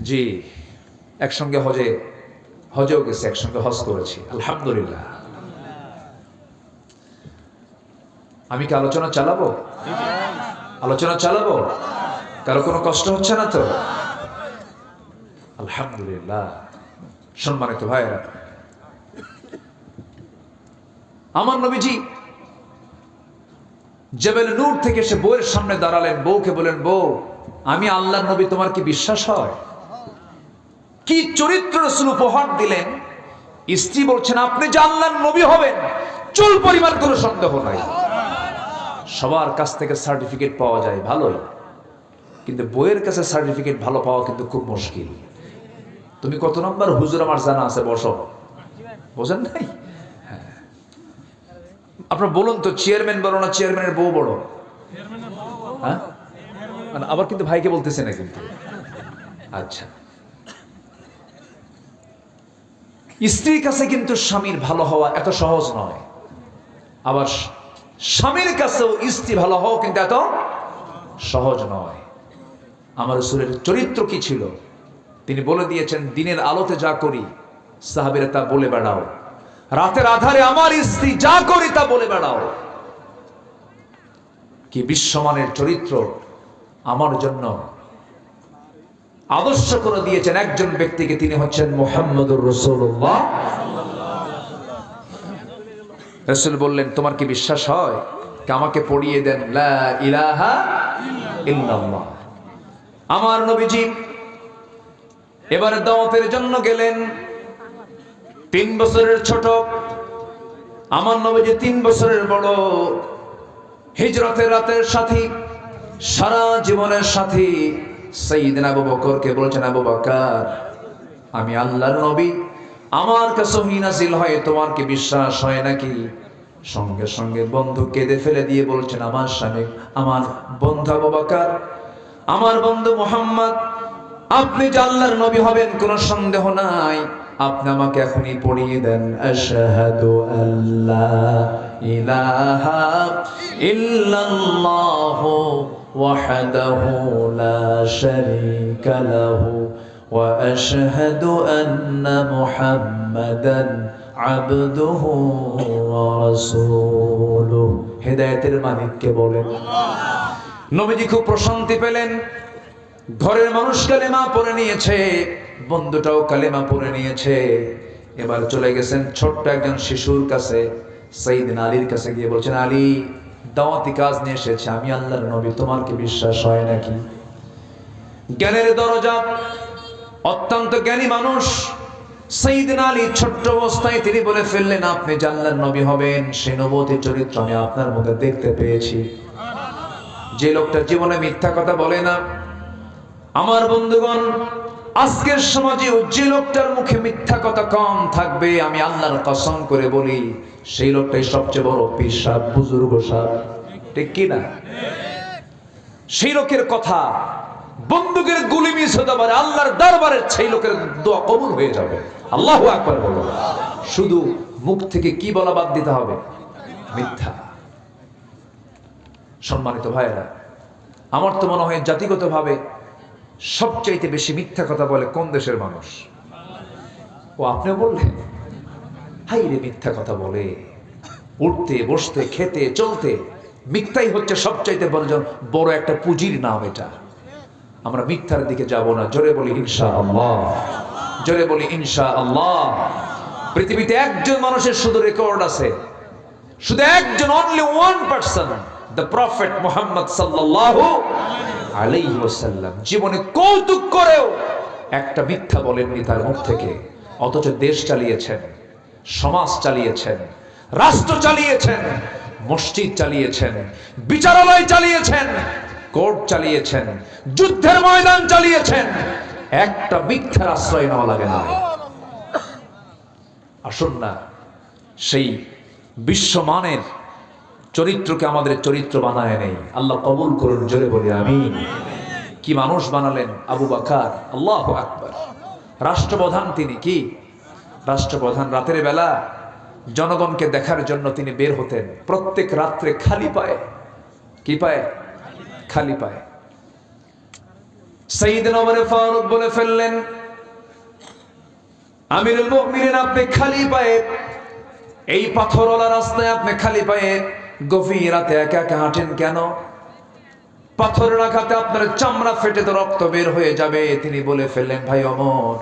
জি, একসঙ্গে হজেও গেছে, একসঙ্গে হজ করেছি, আলহামদুলিল্লাহ। আমি কি আলোচনা চালাবো? আলোচনা চালাবো? কারো কোনো কষ্ট হচ্ছে না তো? আলহামদুলিল্লাহ। সম্মানিত ভাইরা, আমার নবীজি জেবেল নূর থেকে সে বউয়ের সামনে দাঁড়ালেন, বউকে বলেন, বউ আমি আল্লাহর নবী, তোমার কি বিশ্বাস হয়? কি চরিত্র রাসূল উপহার দিলেন। স্ত্রী বলছেন, আপনি যে আল্লাহর নবী হবেন চুল পরিমাণ কোনো সন্দেহ নাই। সবার কাছ থেকে সার্টিফিকেট পাওয়া যায় ভালোই, কিন্তু বইয়ের কাছে সার্টিফিকেট ভালো পাওয়া কিন্তু খুব মুশকিল। তুমি কত নম্বর হুজুর আমার জানা আছে, বসো। বোঝেন নাই? হ্যাঁ, আপনার বলুন তো, চেয়ারম্যান বড় না চেয়ারম্যানের বউ বড়? হ্যাঁ, আবার কিন্তু ভাইকে বলতেছে না কিন্তু। আচ্ছা, স্ত্রীর কাছে কিন্তু স্বামীর ভালো হওয়া এত সহজ নয়, আবার স্বামীর কাছেও স্ত্রী ভালো হওয়া কিন্তু এত সহজ নয়। আমার রাসূলের চরিত্র কি ছিল তিনি বলে দিয়েছেন, দিনের আলোতে যা করি সাহাবীরা তা বলে বেড়াও, রাতের আধারে আমার স্ত্রী যা করি তা বলে বেড়াও। কি বিশ্বমানের চরিত্র আমার জন্য আদর্শ করে দিয়েছেন একজন ব্যক্তিকে, তিনি হচ্ছেন মুহাম্মদুর রাসূলুল্লাহ। রাসূল বললেন, তোমার কি বিশ্বাস হয়? আমাকে পড়িয়ে দেন লা ইলাহা ইল্লাল্লাহ। আমার নবীজি এবারে দাওয়াতের জন্য গেলেন। 3 বছরের ছোট, আমার নবীজি 3 বছরের বড়। হিজরতের রাতের সাথী, সারা জীবনের সাথী সাইয়েদনা আবু বকরকে বলেছেন, আবু বকর আমি আল্লাহর নবী, আমার কাছে ওহী নাযিল হয়, তোমার কি বিশ্বাস হয় নাকি? সঙ্গে সঙ্গে বন্ধু কেঁদে ফেলে দিয়ে বলছেন, আমার স্বামী, আমার বন্ধু আবু বকর, আমার বন্ধু মুহাম্মদ, আপনি যে আল্লাহর নবী হবেন কোনো সন্দেহ নাই, আপনি আমাকে এখনই পড়িয়ে দেন আশহাদু আল্লা ইলাহা ইল্লাল্লাহু ওয়াহদাহু লা শারীকা লাহু ওয়া আশহাদু আন্না মুহাম্মাদান আবদুহু ওয়া রাসূলুহু। হেদায়েতের মালিককে বলেন। নবীজি খুব প্রশান্তি পেলেন। ঘরের মানুষ কালেমা পড়ে নিয়েছে, বন্ধুটাও কালেমা পড়ে নিয়েছে। এবার চলে গেছেন ছোট্ট একজন শিশুর কাছে, সাইয়েদনা আলীর কাছে গিয়ে বলছেন, আলী দাওয়াতি কাজ নিয়ে এসেছে, আমি আল্লাহর নবী, তোমার কি বিশ্বাস হয় নাকি? জ্ঞানের দরজা, অত্যন্ত জ্ঞানী মানুষ সাইয়েদনা আলী ছোট্ট অবস্থায় তিনি বলে ফেললেন, আপনি যে আল্লাহর নবী হবেন সেই নবুয়তি চরিত্র আমি আপনার মধ্যে দেখতে পেয়েছি। যে লোকটা জীবনে মিথ্যা কথা বলে না, আমার বন্ধুগণ আজকের সমাজে যে লোকটার মুখে মিথ্যা কথা কম থাকবে, আমি আল্লাহর কসম করে বলি সেই লোকটাই সবচেয়ে বড় পীর সাহেব, বুজুর্গ সাহেব, ঠিক কি না? সেই লোকের কথা বন্দুকের গুলি মিস হতে পারে, আল্লাহর দরবারে সেই লোকের দোয়া কবুল হয়ে যাবে। আল্লাহু আকবার বলো। শুধু মুখ থেকে কি বলা বাদ দিতে হবে? মিথ্যা। সম্মানিত ভাইয়েরা, আমার তো মনে হয় জাতিগতভাবে সবচাইতে বেশি মিথ্যা কথা বলে কোন দেশের মানুষ? ও আপনি বললেন, হাই রে মিথ্যা কথা বলে, উঠতে বসতে খেতে চলতে মিথ্যাই হচ্ছে সবচাইতে বড় একটা পুঁজির নাম। এটা আমরা মিথ্যার দিকে যাব না। জোরে বলি ইনশাআল্লাহ, জোরে বলি ইনশাআল্লাহ। পৃথিবীতে একজন মানুষের শুধু রেকর্ড আছে, শুধু একজন, only one person, the prophet Muhammad সাল্লাল্লাহু আলাইহি ওয়াসাল্লাম জীবনে কৌতুক করেও একটা মিথ্যা বলেননি তার মুখ থেকে, অথচ দেশ চালিয়েছেন, সমাজ চালিয়েছেন, রাষ্ট্র চালিয়েছেন, মসজিদ চালিয়েছেন, বিচারালয় চালিয়েছেন, কোর্ট চালিয়েছেন, যুদ্ধের ময়দান চালিয়েছেন। একটা মিথ্যার আশ্রয় নেওয়া লাগে না। আসুন না সেই বিশ্বমানের চরিত্রকে আমাদের চরিত্র বানায় নেই। আল্লাহ কবুল করুন, জোরে বলি আমিন। কি মানুষ বানালেন আবু বকর, আল্লাহু আকবার। রাষ্ট্রপ্রধান তিনি, কি রাষ্ট্রপ্রধান। রাতের বেলা জনগণকে দেখার জন্য তিনি বের হতেন প্রত্যেক রাত্রে খালি পায়ে। কি পায়ে? খালি পায়ে। সাইয়েদনা ওমর ফারুক বলে ফেললেন, আমিরুল মুমিনিন, আপনি খালি পায়ে এই পাথরওয়ালা রাস্তায় আপনি খালি পায়ে গভীর রাতে একা একা হাঁটেন কেন? পাথরের আঘাতে আপনার চামড়া ফেটে তো রক্ত বের হয়ে যাবে। তিনি বলে ফেললেন, ভাই ওমর,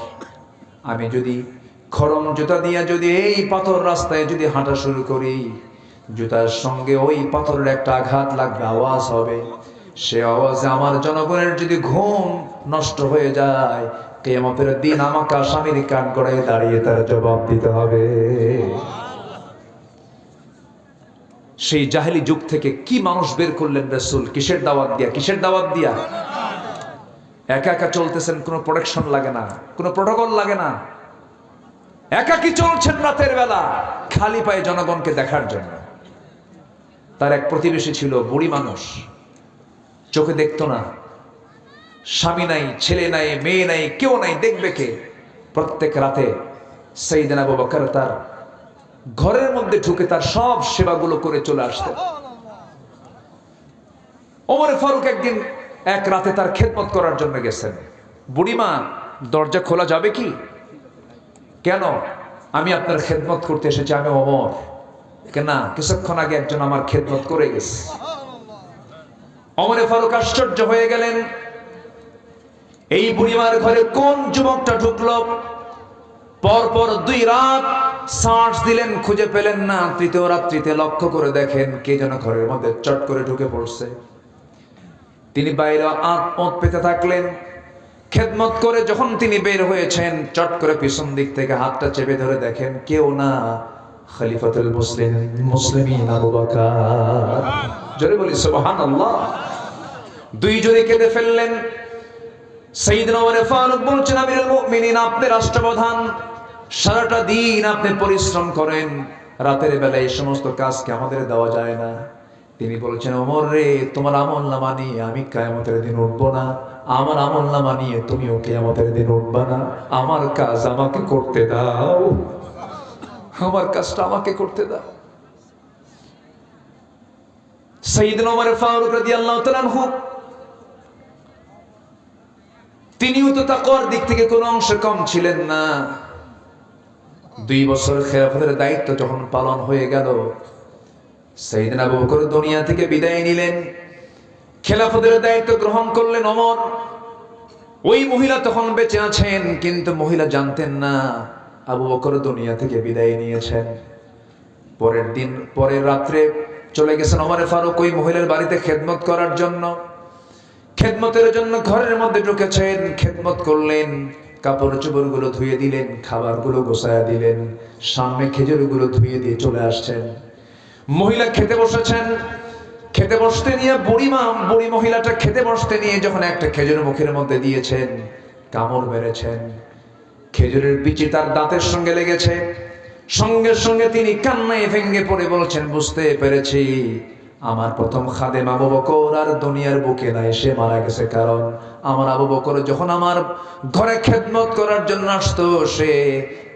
আমি যদি খরম জুতা দিয়ে যদি এই পাথর রাস্তায় যদি হাঁটা শুরু করি, জুতার সঙ্গে ওই পাথরের একটা আঘাত লাগবে, আওয়াজ হবে। সে আওয়াজে আমার জনগণের যদি ঘুম নষ্ট হয়ে যায়, কিয়ামতের দিন আমাকে আসামির কাঠগড়ায় দাঁড়িয়ে তার জবাব দিতে হবে। সেই জাহেলি যুগ থেকে কি মানুষ বের করলেন রাসূল? কিসের দাওয়াত দিয়া? কিসের দাওয়াত দিয়া? একা একা চলতেছেন, কোনো প্রোটেকশন লাগে না, কোনো প্রোটোকল লাগে না। একাকি চলছেন রাতের বেলা খালি পায়ে জনগণকে দেখার জন্য। তার এক প্রতিবেশী ছিল, বুড়ি মানুষ, চোখে দেখতো না, স্বামী নাই, ছেলে নাই, মেয়ে নাই, কেউ নাই, দেখবে কে? প্রত্যেক রাতে সাইয়েদনা আবু বকর তার ঘরের মধ্যে ঢুকে তার সব সেবাগুলো করে চলে আসতেন। ওমর ফারুক একদিন এক রাতে তার খেদমত করার জন্য গেছেন। বুড়িমা, দরজা খোলা যাবে কি? কেন? আমি আপনার খেদমত করতে এসেছি, আমি ওমর। কেন? কিছুক্ষণ আগে একজন আমার খেদমত করে গেছে। ওমর ফারুক আশ্চর্য হয়ে গেলেন, এই বুড়িমার ঘরে কোন যুবকটা ঢুকলো? পরপর 2 রাত সার্চ দিলেন, খুঁজে পেলেন না। তৃতীয় রাত্রিতে লক্ষ্য করে দেখেন কে যেন ঘরের মধ্যে চট করে ঢুকে পড়ছে। তিনি বাইরে আঁত পেতে থাকলেন। খেদমত করে যখন তিনি বের হয়েছেন, চট করে পিছন দিক থেকে হাতটা চেপে ধরে দেখেন কেউ না, খলিফাতুল মুসলিমিন আবু বকর। জোরে বলি সুবহানাল্লাহ। 2 জনে কেঁদে ফেললেন। সাইয়েদনা ওমর ফারুক বলছেন, আমিরুল মুমিনিন, আপনি রাষ্ট্রপ্রধান, সারাটা দিন আপনি পরিশ্রম করেন, রাতের বেলা এই সমস্ত কাজকে আমাদের দেওয়া যায় না। তিনি বলছেন, ওমর রে, তোমার আমলনামা নিয়ে আমি কিয়ামতের দিন উঠবো না, আমার আমলনামা নিয়ে তুমিও কিয়ামতের দিন উঠবা না। আমার কাজ আমাকে করতে দাও, আমার কাজটা আমাকে করতে দাও। সাইয়েদনা ওমর ফারুক রাদিয়াল্লাহু তাআলা আনহু, তিনিও তো তাকওয়ার দিক থেকে কোনো অংশ কম ছিলেন না। 2 বছর খেলাফতের দায়িত্ব যখন পালন হয়ে গেল, সাইয়েদনা আবু বকর দুনিয়া থেকে বিদায় নিলেন। খেলাফতের দায়িত্ব গ্রহণ করলেন ওমর। ওই মহিলা তখন বেঁচে আছেন, কিন্তু মহিলা জানতেন না আবু বকর দুনিয়া থেকে বিদায় নিয়েছেন। পরের রাত্রে চলে গেছেন ওমর ফারুক ওই মহিলার বাড়িতে খেদমত করার জন্য। খেদমতের জন্য ঘরের মধ্যে ঢুকেছেন, খেদমত করলেন, কাপড় চোপড়গুলো ধুয়ে দিলেন, খাবারগুলো গোছায়া দিলেন, সামনে খেজুরগুলো ধুয়ে দিয়ে চলে আসছেন। মহিলা খেতে বসেছেন। খেতে বসতে নিয়ে বুড়ি মহিলাটা খেতে বসতে নিয়ে যখন একটা খেজুর মুখের মধ্যে দিয়েছেন, কামড় মেরেছেন, খেজুরের বিচি তার দাঁতের সঙ্গে লেগেছে। সঙ্গে সঙ্গে তিনি কান্নায় ভেঙে পড়ে বলছেন, বুঝতে পেরেছি আমার প্রথম খাদেম আবু বকর আর দুনিয়ার বুকে নাই, সে মারা গেছে। কারণ আমার আবু বকর যখন আমার ঘরে খেদমত করার জন্য আসতো, সে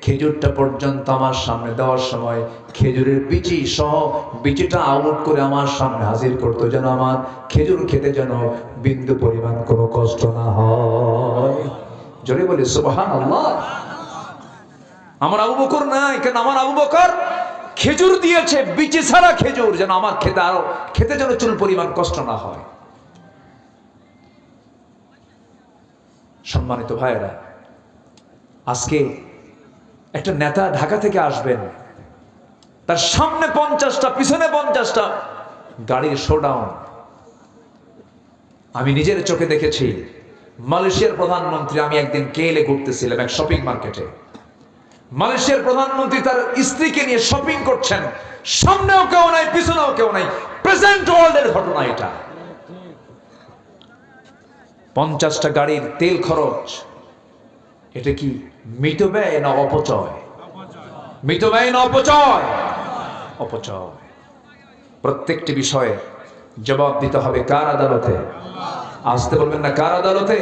খেজুরটা পর্যন্ত আমার সামনে দেওয়ার সময় খেজুরের বিচি সহ বিচিটা আউট করে আমার সামনে হাজির করতো, যেন আমার খেজুর খেতে যেন বিন্দু পরিমাণ কোনো কষ্ট না হয়। জোরে বলি সুবহানাল্লাহ। আমার আবু বকর নাই, কেন? আমার আবু বকর খেজুর দিয়েছে, বিচি ছাড়া খেজুর, যেন আমার খেতে যেন চুল পরিমাণ কষ্ট না হয়। সম্মানিত ভাইয়েরা, আজকে একটা নেতা ঢাকা থেকে আসবেন, তার সামনে 50টা, পিছনে 50টা গাড়ির শোডাউন। আমি নিজের চোখে দেখেছি। মালয়েশিয়ার প্রধানমন্ত্রী, আমি একদিন কেএলএ ঘুরতেছিলাম এক শপিং মার্কেটে, মালয়েশিয়ার প্রধানমন্ত্রী তার স্ত্রীকে নিয়ে শপিং করছেন, সামনেও কেউ নাই, পিছনেও কেউ নাই। প্রেজেন্ট ওয়ার্ল্ডের ঘটনা এটা। 50টা গাড়ির তেল খরচ, এটা কি মিতব্যয় না অপচয়? মিতব্যয় না অপচয়? অপচয়। প্রত্যেকটি বিষয়ে জবাব দিতে হবে কার আদালতে? আসতে বলবেন না, কার আদালতে?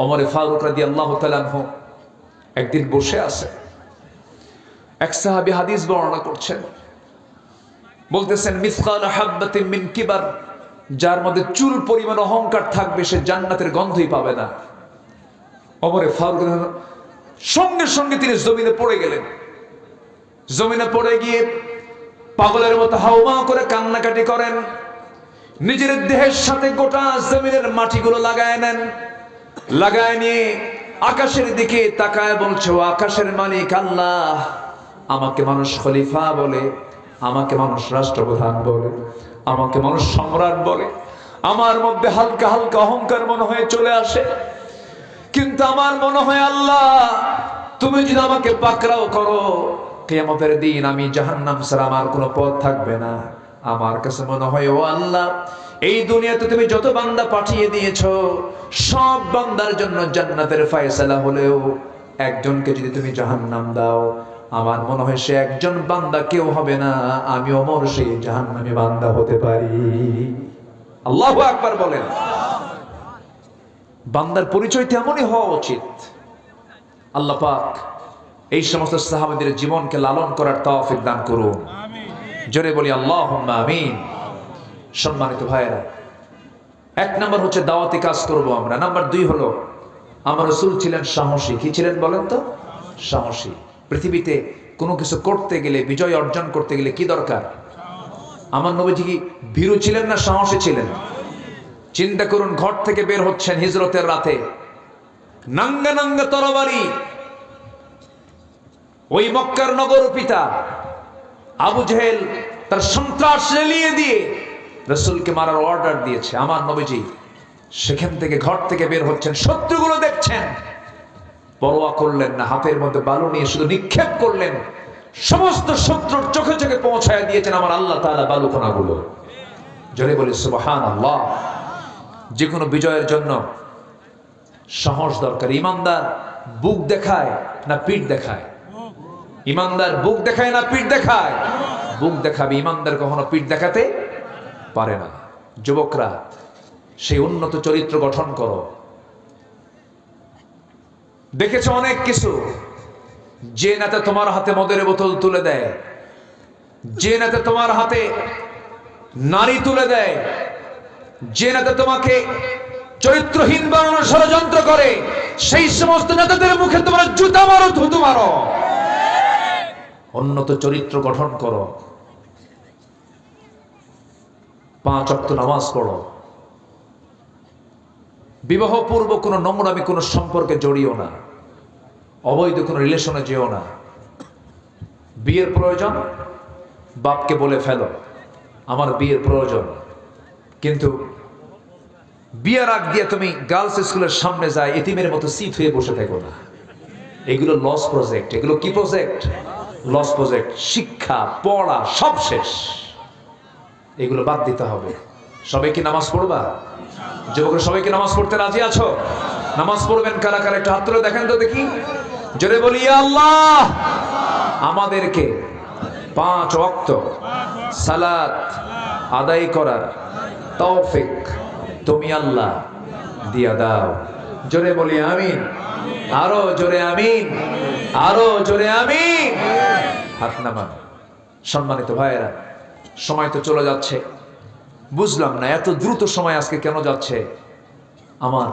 ওমর ফারুক রাদিয়াল্লাহু তাআলা আনহু একদিন বসে আছে, এক সাহাবী হাদিস বর্ণনা করছেন, বলতেছেন মিসকাল হাব্বাতিন মিন কিবার, যার মধ্যে চুল পরিমাণ অহংকার থাকবে সে জান্নাতের গন্ধই পাবে না। ওমরে ফারুক সঙ্গে সঙ্গে তিনি জমিনে পড়ে গেলেন। জমিনে পড়ে গিয়ে পাগলের মতো হাউমা করে কান্নাকাটি করেন। নিজের দেহের সাথে গোটা জমিনের মাটিগুলো লাগায় নেন। লাগায় নিয়ে আকাশের দিকে তাকায় বলছে, ও আকাশের মালিক আল্লাহ, আমাকে মানুষ খলিফা বলে, আমাকে মানুষ রাষ্ট্রপ্রধান বলে, আমাকে মানুষ সম্রাট বলে, আমার মধ্যে হালকা হালকা অহংকার মনে হয় চলে আসে, কিন্তু আমার মনে হয় আল্লাহ তুমি যদি আমাকে পাকড়াও করো, কিয়ামতের দিন আমি জাহান্নাম ছাড়া আমার কোনো পথ থাকবে না। আমার কাছে মনে হয় ও আল্লাহ, এই দুনিয়াতে তুমি যত বান্দা পাঠিয়ে দিয়েছো সব বান্দার জন্য জান্নাতের ফয়সালা হলেও একজনকে যদি তুমি জাহান্নাম দাও, আমার মনে হয় সে একজন বান্দা কেউ হবে না, আমি ওমর সেই জাহান্নামী বান্দা হতে পারি। আল্লাহু আকবার বলেন। বান্দার পরিচয় তেমনই হওয়া উচিত। আল্লাহ পাক এই সমস্ত সাহাবাদের জীবনকে লালন করার তৌফিক দান করুন। জোরে বলি আল্লাহুম্মা আমিন। সম্মানিত ভাইয়েরা, এক নাম্বার হচ্ছে দাওয়াতি কাজ করব আমরা। নাম্বার 2 হলো আমার রাসূল ছিলেন সাহসী। কি ছিলেন বলেন তো? সাহসী। পৃথিবীতে কোনো কিছু করতে গেলে, বিজয় অর্জন করতে গেলে কি দরকার? আমার নবীজি কি ভীরু ছিলেন না সাহসী ছিলেন? চিন্তা করুন, ঘর থেকে বের হচ্ছেন হিজরতের রাতে, নাঙ্গা নাঙ্গা তরবারি। ওই মক্কার নগর পিতা আবু জেহেল তার সন্ত্রাস রেলিয়ে দিয়ে রাসূলকে মারার অর্ডার দিয়েছে। আমার নবীজি সেখান থেকে ঘর থেকে বের হচ্ছেন, শত্রুগুলো দেখছেন, পরোয়া করলেন না, হাতের মধ্যে বালু নিয়ে শুধু নিক্ষেপ করলেন। সমস্ত শত্রুর চোখে চোখে পৌঁছায় দিয়েছেন আমার আল্লাহ তাআলা বালুকণাগুলো। জোরে বলি সুবহানাল্লাহ। যে কোনো বিজয়ের জন্য সাহস দরকার। ইমানদার বুক দেখায় না পিঠ দেখায়? ইমানদার বুক দেখায় না পিঠ দেখায়? বুক দেখাবে। ইমানদার কখনো পিঠ দেখাতে পারে না। যুবকরা, সেই উন্নত চরিত্র গঠন করো। দেখেছো অনেক কিছু। যে নেতা তোমার হাতে মদের বোতল তুলে দেয়, যে নেতা তোমার হাতে নারী তুলে দেয়, যে নেতা তোমাকে চরিত্রহীন বানানোর ষড়যন্ত্র করে, সেই সমস্ত নেতাদের মুখে তোমরা জুতা মারো, থুতু মারো। উন্নত চরিত্র গঠন করো। 5 ওয়াক্ত নামাজ পড়ো। বিবাহ পূর্ব কোনো নোংরামি কোনো সম্পর্কে জড়িও না। অবৈধ কোনো রিলেশনে যেও না। বিয়ের প্রয়োজন, বাপকে বলে ফেলো আমার বিয়ের প্রয়োজন, কিন্তু বিয়ের আগ দিয়ে তুমি গার্লস স্কুলের সামনে যায় এতিমের মতো সিট হয়ে বসে থাকো না। এগুলো লস প্রজেক্ট। এগুলো কি প্রজেক্ট? Loss project. শিক্ষা, পড়া সব শেষ। এগুলো বাদ দিতে হবে। সবাই কি নামাজ পড়বা? যুবকরা সবাই কি নামাজ পড়তে রাজি আছো? নামাজ পড়বেন কারা কারা? একটু হাত তুলে দেখেন তো দেখি। জোরে বলি আল্লাহ, আমাদেরকে 5 ওয়াক্ত সালাত আদায় করার তৌফিক তুমি আল্লাহ দিয়া দাও। জোরে বলি আমিন। আরো জোরে আমিন, আরো জোরে আমিন। হাত নামান। সম্মানিত ভাইয়েরা, সময় তো চলে যাচ্ছে। বুঝলাম না এত দ্রুত সময় আজকে কেন যাচ্ছে, আমার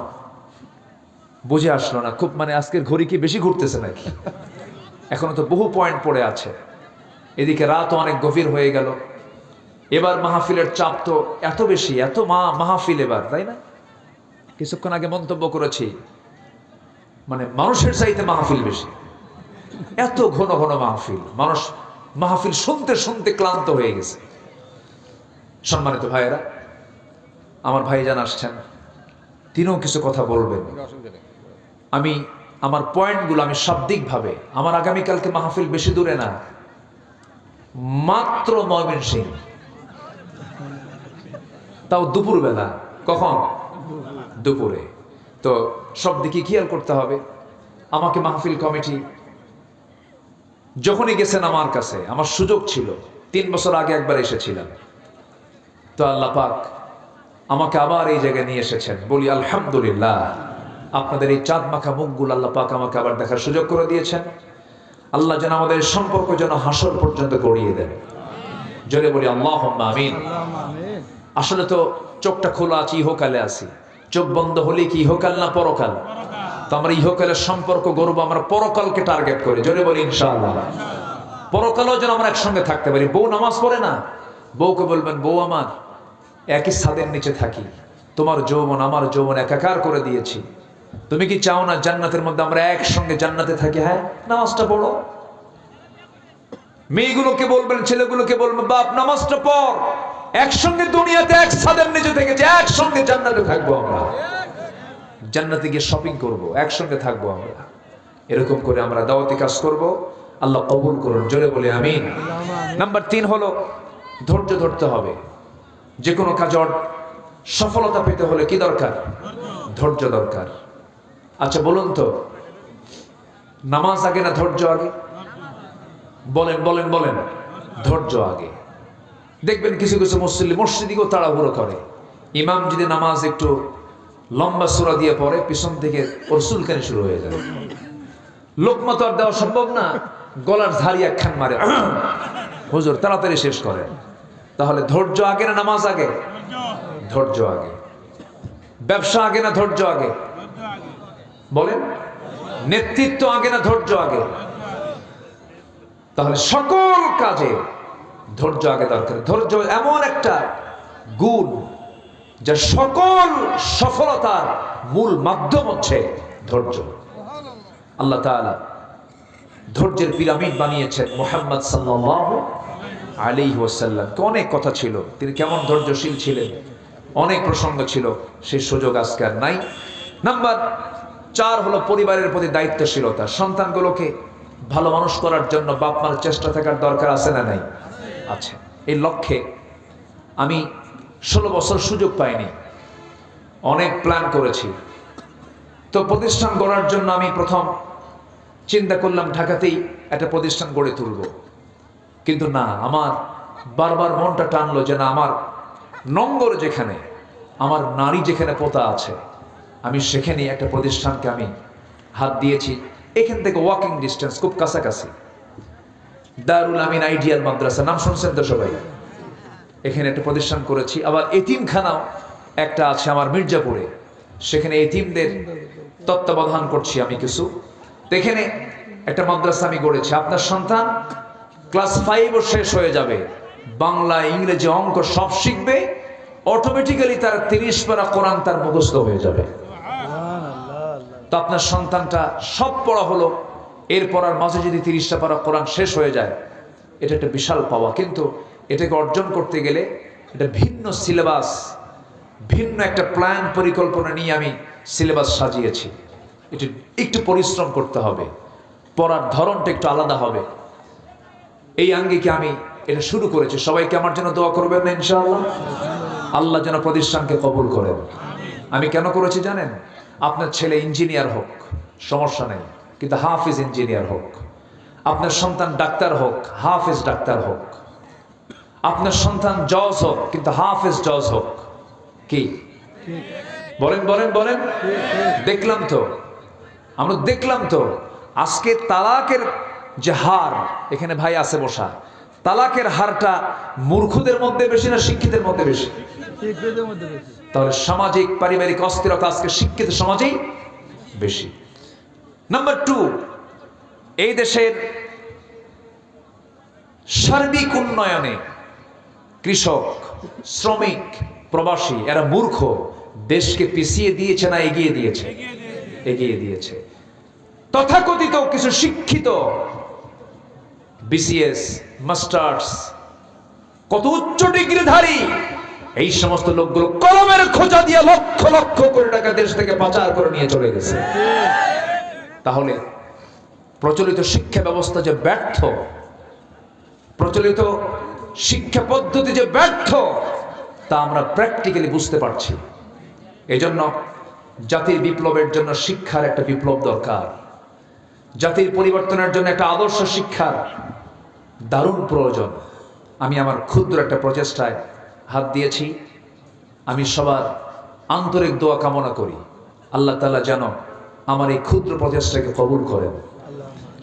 বুঝে আসলো না। খুব আজকের ঘড়ি কি বেশি ঘুরতেছে নাকি? এখনো তো বহু পয়েন্ট পড়ে আছে। এদিকে রাত অনেক গভীর হয়ে গেল। এবার মাহফিলের চাপ তো এত বেশি, এত মাহফিল এবার, তাই না? কিছুক্ষণ আগে মন্তব্য করেছি, মানুষের চাইতে মাহফিল বেশি। এত ঘন ঘন মাহফিল, মানুষ মাহফিল শুনতে শুনতে ক্লান্ত হয়ে গেছে। সম্মানিত ভাইয়েরা, আমার ভাইজান আসছেন, তিনিও কিছু কথা বলবেন। আমি আমার পয়েন্টগুলো আমি শাব্দিকভাবে, আমার আগামীকালকে মাহফিল বেশি দূরে না, মাত্র ময়মনসিংহ, তাও দুপুরবেলা। কখন? দুপুরে। তো সব দিকে খেয়াল করতে হবে। আমাকে মাহফিল কমিটি যখনই গেছেন আমার কাছে, আমার সুযোগ ছিল, 3 বছর আগে একবার এসেছিলাম, তো আল্লাহ পাক আমাকে আবার এই জায়গায় নিয়ে এসেছেন। বলি আলহামদুলিল্লাহ। আপনাদের এই চাঁদ মাখা মুখগুলো আল্লাহ পাক আমাকে আবার দেখার সুযোগ করে দিয়েছেন। আল্লাহ যেন আমাদের সম্পর্ক যেন হাসর পর্যন্ত গড়িয়ে দেন। জোরে বলি আল্লাহুম্মা আমিন। আসলে তো চোখটা খোলা আছে, ইহকালে আছি। চোখ বন্ধ হলে কি ইহকাল না পরকাল? তো আমরা ইহকালের সম্পর্ক গড়বো, আমরা পরকালকে টার্গেট করি। জোরে বলি ইনশাআল্লাহ। পরকালও যেন আমরা একসঙ্গে থাকতে পারি। বউ নামাজ পড়ে না, বউকে বলবেন, বউ আমার, একই ছাদের নিচে থাকি, তোমার যৌবন আমার যৌবন একাকার করে দিয়েছি, তুমি কি চাও না জান্নাতের মধ্যে আমরা একসঙ্গে জান্নাতে থাকি? হ্যাঁ, নামাজটা পড়ো। মেয়েগুলোকে বলবেন, ছেলেগুলোকে বলবেন, বাপ নামাজটা পড়, একসঙ্গে দুনিয়াতে এক ছাদের নিচে থেকে যে একসঙ্গে জান্নাতে থাকবো, আমরা জান্নাতে গিয়ে শপিং করব, একসঙ্গে থাকবো আমরা। এরকম করে আমরা দাওয়াতি কাজ করব। আল্লাহ কবুল করুন। জোরে বলে আমিন। নাম্বার 3 হলো ধৈর্য ধরতে হবে। যে কোনো কাজে সফলতা পেতে হলে কি দরকার? ধৈর্য দরকার। আচ্ছা বলুন তো, নামাজ আগে না ধৈর্য আগে? বলেন বলেন বলেন। ধৈর্য আগে। দেখবেন কিছু কিছু মুসল্লি মসজিদেও তাড়াহুড়ো করে। ইমাম যদি নামাজ একটু লম্বা সূরা দিয়ে পড়ে, পিছন থেকে ওর চুলকানি শুরু হয়ে যায়। লোকমা তো আর দেওয়া সম্ভব না, গলার ঝাড়ি একখান মারে, হুজুর তাড়াতাড়ি শেষ করেন। তাহলে ধৈর্য আগে না নামাজ আগে? ধৈর্য আগে। ব্যবসা আগে না ধৈর্য আগে? বলেন। নেতৃত্ব আগে না ধৈর্য আগে? তাহলে সকল কাজে ধৈর্য আগে দরকার। ধৈর্য এমন একটা গুণ যা সকল সফলতার মূল মাধ্যম হচ্ছে ধৈর্য। আল্লাহ তাআলা ধৈর্যের পিরামিড বানিয়েছেন মুহাম্মদ সাল্লাল্লাহু আলাইহি ওয়াসাল্লাম। অনেক কথা ছিল, তিনি কেমন ধৈর্যশীল ছিলেন, অনেক প্রসঙ্গ ছিল, সেই সুযোগ আজকে আর নাই। নাম্বার 4 হলো পরিবারের প্রতি দায়িত্বশীলতা। সন্তানগুলোকে ভালো মানুষ করার জন্য বাপ মার চেষ্টা থাকার দরকার আছে না নাই? আছে। এই লক্ষ্যে আমি 16 বছর সুযোগ পাইনি, অনেক প্ল্যান করেছি। তো প্রতিষ্ঠান গড়ার জন্য আমি প্রথম চিন্তা করলাম ঢাকাতেই একটা প্রতিষ্ঠান গড়ে তুলব। কিন্তু না, আমার বারবার মনটা টানলো যে না, আমার নঙ্গর যেখানে, আমার নারী যেখানে পোতা আছে, আমি সেখানে একটা প্রতিষ্ঠানকে আমি হাত দিয়েছি। এখান থেকে ওয়াকিং ডিস্টেন্স, খুব কাছাকাছি, দারুল আমিন আইডিয়াল মাদ্রাসা, নাম শুনছেন তো সবাই? এখানে একটা প্রতিষ্ঠান করেছি। আবার এতিমখানাও একটা আছে আমার মির্জাপুরে, সেখানে এতিমদের তত্ত্বাবধান করছি আমি কিছু। তো এখানে একটা মাদ্রাসা আমি গড়েছি। আপনার সন্তান ক্লাস 5ও শেষ হয়ে যাবে, বাংলা ইংরেজি অঙ্ক সব শিখবে, অটোমেটিক্যালি তার 30 পারা কোরআন তার মুখস্থ হয়ে যাবে। তো আপনার সন্তানটা সব পড়া হলো, এরপর আর মাঝে যদি 30টা পারা কোরআন শেষ হয়ে যায়, এটা একটা বিশাল পাওয়া। কিন্তু এটাকে অর্জন করতে গেলে এটা ভিন্ন সিলেবাস, ভিন্ন একটা প্ল্যান পরিকল্পনা নিয়ে আমি সিলেবাস সাজিয়েছি। এটা একটু পরিশ্রম করতে হবে, পড়ার ধরনটা একটু আলাদা হবে। এই আঙ্গিকে আমি এটা শুরু করেছি। সবাইকে আমার জন্য দোয়া করবেন না ইনশাআল্লাহ? আল্লাহ যেন প্রতিষ্ঠানকে কবুল করেন। আমি কেন করেছি জানেন? আপনার ছেলে ইঞ্জিনিয়ার হোক, সমস্যা নেই, কিন্তু হাফিজ ইঞ্জিনিয়ার হোক। আপনার সন্তান ডাক্তার হোক, হাফিজ ডাক্তার হোক। আপনার সন্তান জজ হোক, কিন্তু হাফিজ জজ হোক। কি বলেন বলেন বলেন? দেখলাম তো, আমরা দেখলাম তো আজকে তালাকের যে হার, এখানে ভাই আছে বসা, তালাকের হারটা মূর্খদের মধ্যে বেশি না শিক্ষিতের মধ্যে বেশি? তাহলে সামাজিক পারিবারিক অস্থিরতা আজকে শিক্ষিত সমাজেই বেশি। নাম্বার 2, এই দেশের সার্বিক উন্নয়নে কৃষক, শ্রমিক, প্রবাসী এরা মূর্খ, দেশকে পিছিয়ে দিয়েছে না এগিয়ে দিয়েছে? এগিয়ে দিয়েছে। তথাকথিত কিছু শিক্ষিত বিসিএস, মাস্টার্স, কত উচ্চ ডিগ্রিধারী, এই সমস্ত লোকগুলো কলমের খোঁজা দিয়ে লক্ষ লক্ষ কোটি টাকা দেশ থেকে পাচার করে নিয়ে চলে গেছে। তাহলে প্রচলিত শিক্ষা ব্যবস্থা যে ব্যর্থ, প্রচলিত শিক্ষা পদ্ধতি যে ব্যর্থ, তা আমরা প্র্যাকটিক্যালি বুঝতে পারছি। এজন্য জাতির বিপ্লবের জন্য শিক্ষার একটা বিপ্লব দরকার। জাতির পরিবর্তনের জন্য একটা আদর্শ শিক্ষার দারুণ প্রয়োজন। আমি আমার ক্ষুদ্র একটা প্রচেষ্টায় হাত দিয়েছি। আমি সবার আন্তরিক দোয়া কামনা করি, আল্লাহ তাআলা যেন আমার এই ক্ষুদ্র প্রচেষ্টাকে কবুল করেন।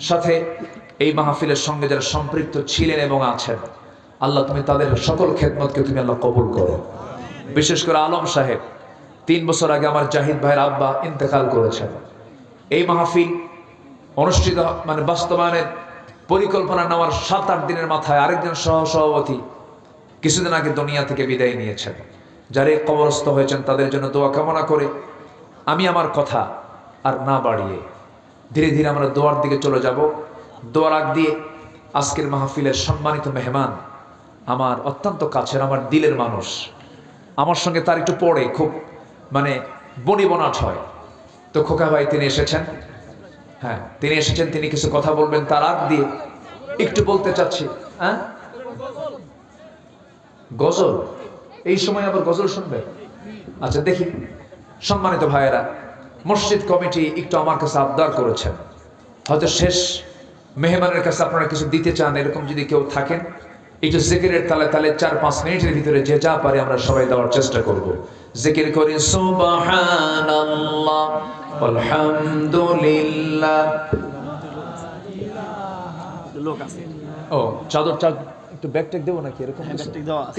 সাথে এই মাহফিলের সঙ্গে যারা সম্পৃক্ত ছিলেন এবং আছেন, আল্লাহ তুমি তাদের সকল খেদমতকে তুমি আল্লাহ কবুল করো। বিশেষ করে আলম সাহেব, 3 বছর আগে আমার জাহিদ ভাইয়ের আব্বা ইন্তেকাল করেছেন। এই মাহফিল অনুষ্ঠিত বাস্তবায়নের পরিকল্পনা নেওয়ার 7-8 দিনের মাথায় আরেকজন সহসভাপতি কিছুদিন আগে দুনিয়া থেকে বিদায় নিয়েছেন। যারা কবরস্থ হয়েছেন তাদের জন্য দোয়া কামনা করে আমি আমার কথা আর না বাড়িয়ে ধীরে ধীরে আমরা দোয়ার দিকে চলে যাব। দোয়ার আগ দিয়ে আজকের মাহফিলের সম্মানিত মেহমান, আমার অত্যন্ত কাছের, আমার দিলের মানুষ, আমার সঙ্গে তার একটু পড়ে খুব বনিবনাট হয়। তো খোকা ভাই তিনি এসেছেন, হ্যাঁ তিনি এসেছেন, তিনি কিছু কথা বলবেন। তার আগ দিয়ে একটু বলতে চাচ্ছি, হ্যাঁ গজল, এই সময় আবার গজল শুনবে? আচ্ছা দেখি, সম্মানিত ভাইয়েরা, মসজিদ কমিটি একটু আমার কাছে আবদার করেছেন, হয়তো শেষ মেহমানের কাছে আপনারা কিছু দিতে চান, এরকম যদি কেউ থাকেন একটু জিকিরের তালে তালে 4-5 মিনিটের ভিতরে যে যা পারি আমরা সবাই দেওয়ার চেষ্টা করব। জিকির করি সুবহানাল্লাহ আলহামদুলিল্লাহ। লোক আছে, ও চাদর একটু ব্যাগ ট্যাগ দেবো নাকি? এরকম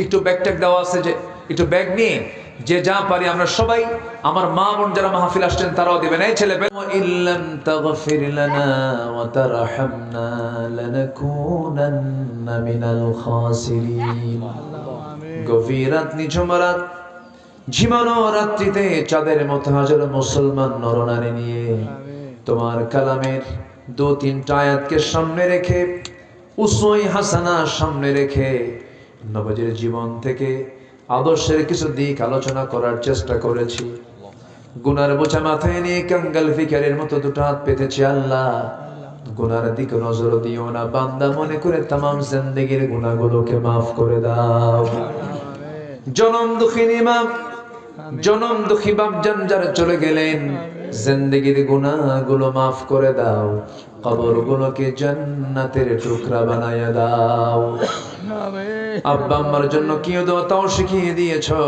একটু ব্যাগ ট্যাগ দেওয়া আছে, যে একটু ব্যাগ নিয়ে যে যা পারি আমরা সবাই, আমার মা বোন যারা মাহফিল আসছেন তারাও দিবেন। এই ছেলে ইল্লাম তাগফির লানা ওয়া তারহামনা লানাকুনান্না মিনাল খাসিরিন। গভীর রাত, নিঝুম রাত, ঝিমানো রাত্রিতে চাঁদের মতো হাজারো মুসলমান নরনারী নিয়ে তোমার কালামের 2-3টা আয়াতকে সামনে রেখে, উসওয়ায়ে হাসানা সামনে রেখে, নবীর জীবন থেকে আদর্শের কিছু দিক আলোচনা করার চেষ্টা করেছি। গুনার বোঝা মাথায় নিয়ে কাঙ্গাল ফিকারের মতো 2 হাত পেতেছি। আল্লাহ গুনার দিকে নজর দিও না, বান্দা মনে করে तमाम জিন্দেগীর গুনাহগুলোকে maaf করে দাও। জনম দুঃখিনী মা, জনম দুঃখী বাপজান যারা চলে গেলেন, জিন্দেগীর গুনাহগুলো maaf করে দাও, কবরগুলোকে জান্নাতের টুকরা বানায়া দাও। আব্বা আম্মার জন্য কি দোয়া তাও শিখিয়ে দিয়েছো।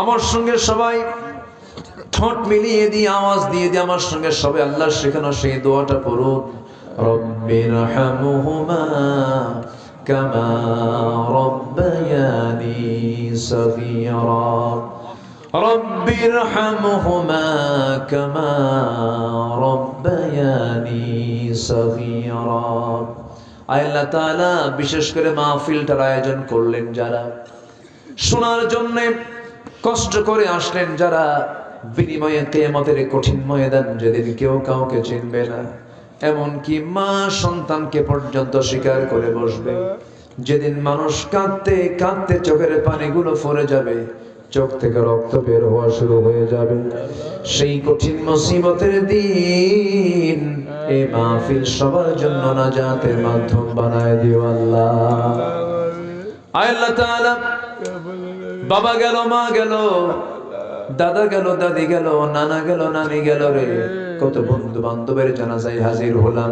আমার সঙ্গে সবাই ঠোঁট মিলিয়ে দিয়ে, আওয়াজ দিয়ে দিয়ে আমার সঙ্গে সবাই আল্লাহর শেখানো সেই দোয়াটা পড়ুন। রব্বিরহামহুমা কামা রব্বায়ানি সগীরা, রব্বিরহামহুমা কামা রব্বায়ানি সগীরা। আল্লাহ তাআলা বিশেষ করে মাহফিলটার আয়োজন করলেন যারা, শোনার জন্য কষ্ট করে আসলেন যারা, বিনিময়ে কিয়ামতের কঠিন ময়দান যেদিন কেউ কাউকে চিনবে না, এমনকি মা সন্তানকে পর্যন্ত স্বীকার করে বসবে, যেদিন মানুষ কাঁদতে কাঁদতে চোখের পানিগুলো ফরে যাবে, চোখ থেকে রক্ত বের হওয়া শুরু হয়ে যাবে, সেই কঠিন মুসিবতের দিন এই মাহফিল সবার জন্য নাজাতের মাধ্যম বানায় দিও আল্লাহ। আল্লাহ তাআলা, বাবা গেল, মা গেল, দাদা গেল, দাদি গেল, নানা গেল, নানি গেল রে, কত বন্ধু বান্ধবের জানাজায় হাজির হলাম।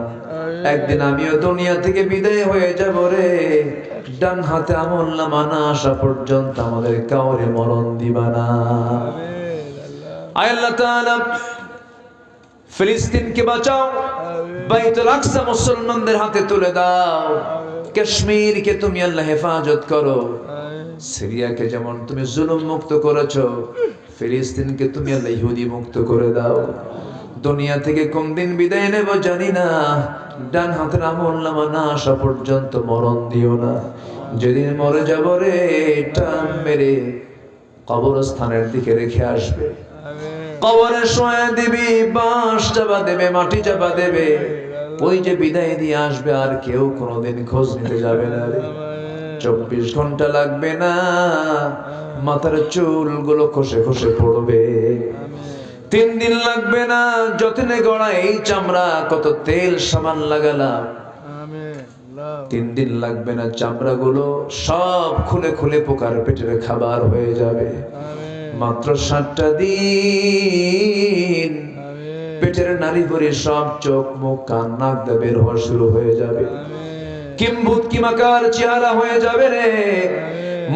একদিন আমিও দুনিয়া থেকে বিদায় হয়ে যাব রে, ডান হাতে আমলনামা না আসা পর্যন্ত আমাদের কাউরে মরণ দিবা না। আল্লাহ তাআলা ফিলিস্তিনকে বাঁচাও, বাইতুল আকসা মুসলমানদের হাতে তুলে দাও, কাশ্মীরকে তুমি আল্লাহ হেফাজত করো, সিরিয়াকে যেমন তুমি জুলুম মুক্ত করেছো, ফিলিস্তিনকে তুমি আল্লাহ ইহুদি মুক্ত করে দাও। দুনিয়া থেকে কোন দিন বিদায় নেব জানি না, ডান হাতের আমলনামা না আসা পর্যন্ত মরণ দিও না। যেদিন মরে যাব রে, টান মেরে কবরস্থানের দিকে রেখে আসবে, কবরে শোয়া দিবি, বাঁশ চাপা দেবে, মাটি চাপা দেবে, ওই যে বিদায় দিয়ে আসবে, আর কেউ কোনোদিন খোঁজ নিতে যাবে না রে। 24 ঘন্টা লাগবে না, মাথার চুলগুলো খসে খসে পড়বে। 3 দিন লাগবে না, যতনে গড়া এই চামড়া, কত তেল সাবান লাগালাম, 3 দিন লাগবে না, চামড়াগুলো সব খুলে খুলে পোকার পেটের খাবার হয়ে যাবে। মাত্র 7টা দিন পেটের নারী ভরে সব চোখ মুখ কান নাক দিয়ে বের হওয়া শুরু হয়ে যাবে, কিম্ভূত কিমাকার চেহারা হয়ে যাবে রে।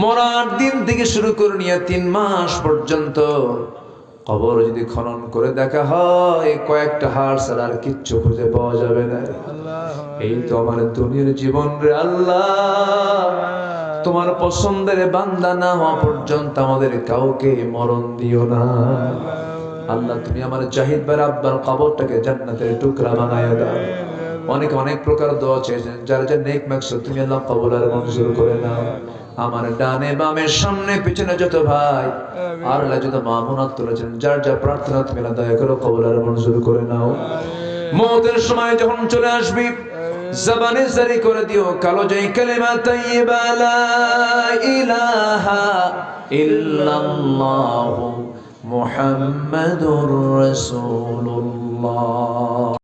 মরার দিন থেকে শুরু করে নিয়ে 3 মাস পর্যন্ত কবর যদি খনন করে দেখা হয় কয়েকটা হাড় ছাড়া আর কিচ্ছু খুঁজে পাওয়া যাবে না। এই তো আমার দুনিয়ার জীবন রে আল্লাহ, তোমার পছন্দের বান্দা না হওয়া পর্যন্ত আমাদের কাউকে মরণ দিও না। আল্লাহ তুমি আমার জাহিদ ভাইয়ের আব্বার কবরটাকে জান্নাতের টুকরা বানায় দাও। অনেক অনেক প্রকার দোয়া চেয়েছেন, যার যা নেক মাকসুদ তুমি আল্লাহ কবুল আর মঞ্জুর করে নাও। আমার ডানে বামে সামনে পিছনে যত ভাই আর যত মা বোনাত তুলেছেন, যার যা প্রার্থনা তুমি আল্লাহ দয়া করে কবুল আর মঞ্জুর করে নাও। মওতের সময় যখন চলে আসবি জবানে জারি করে দিও কালো যেই কালিমা তাইয়্যিবা লা ইলাহা ইল্লাল্লাহু মুহাম্মাদুর রাসূলুল্লাহ।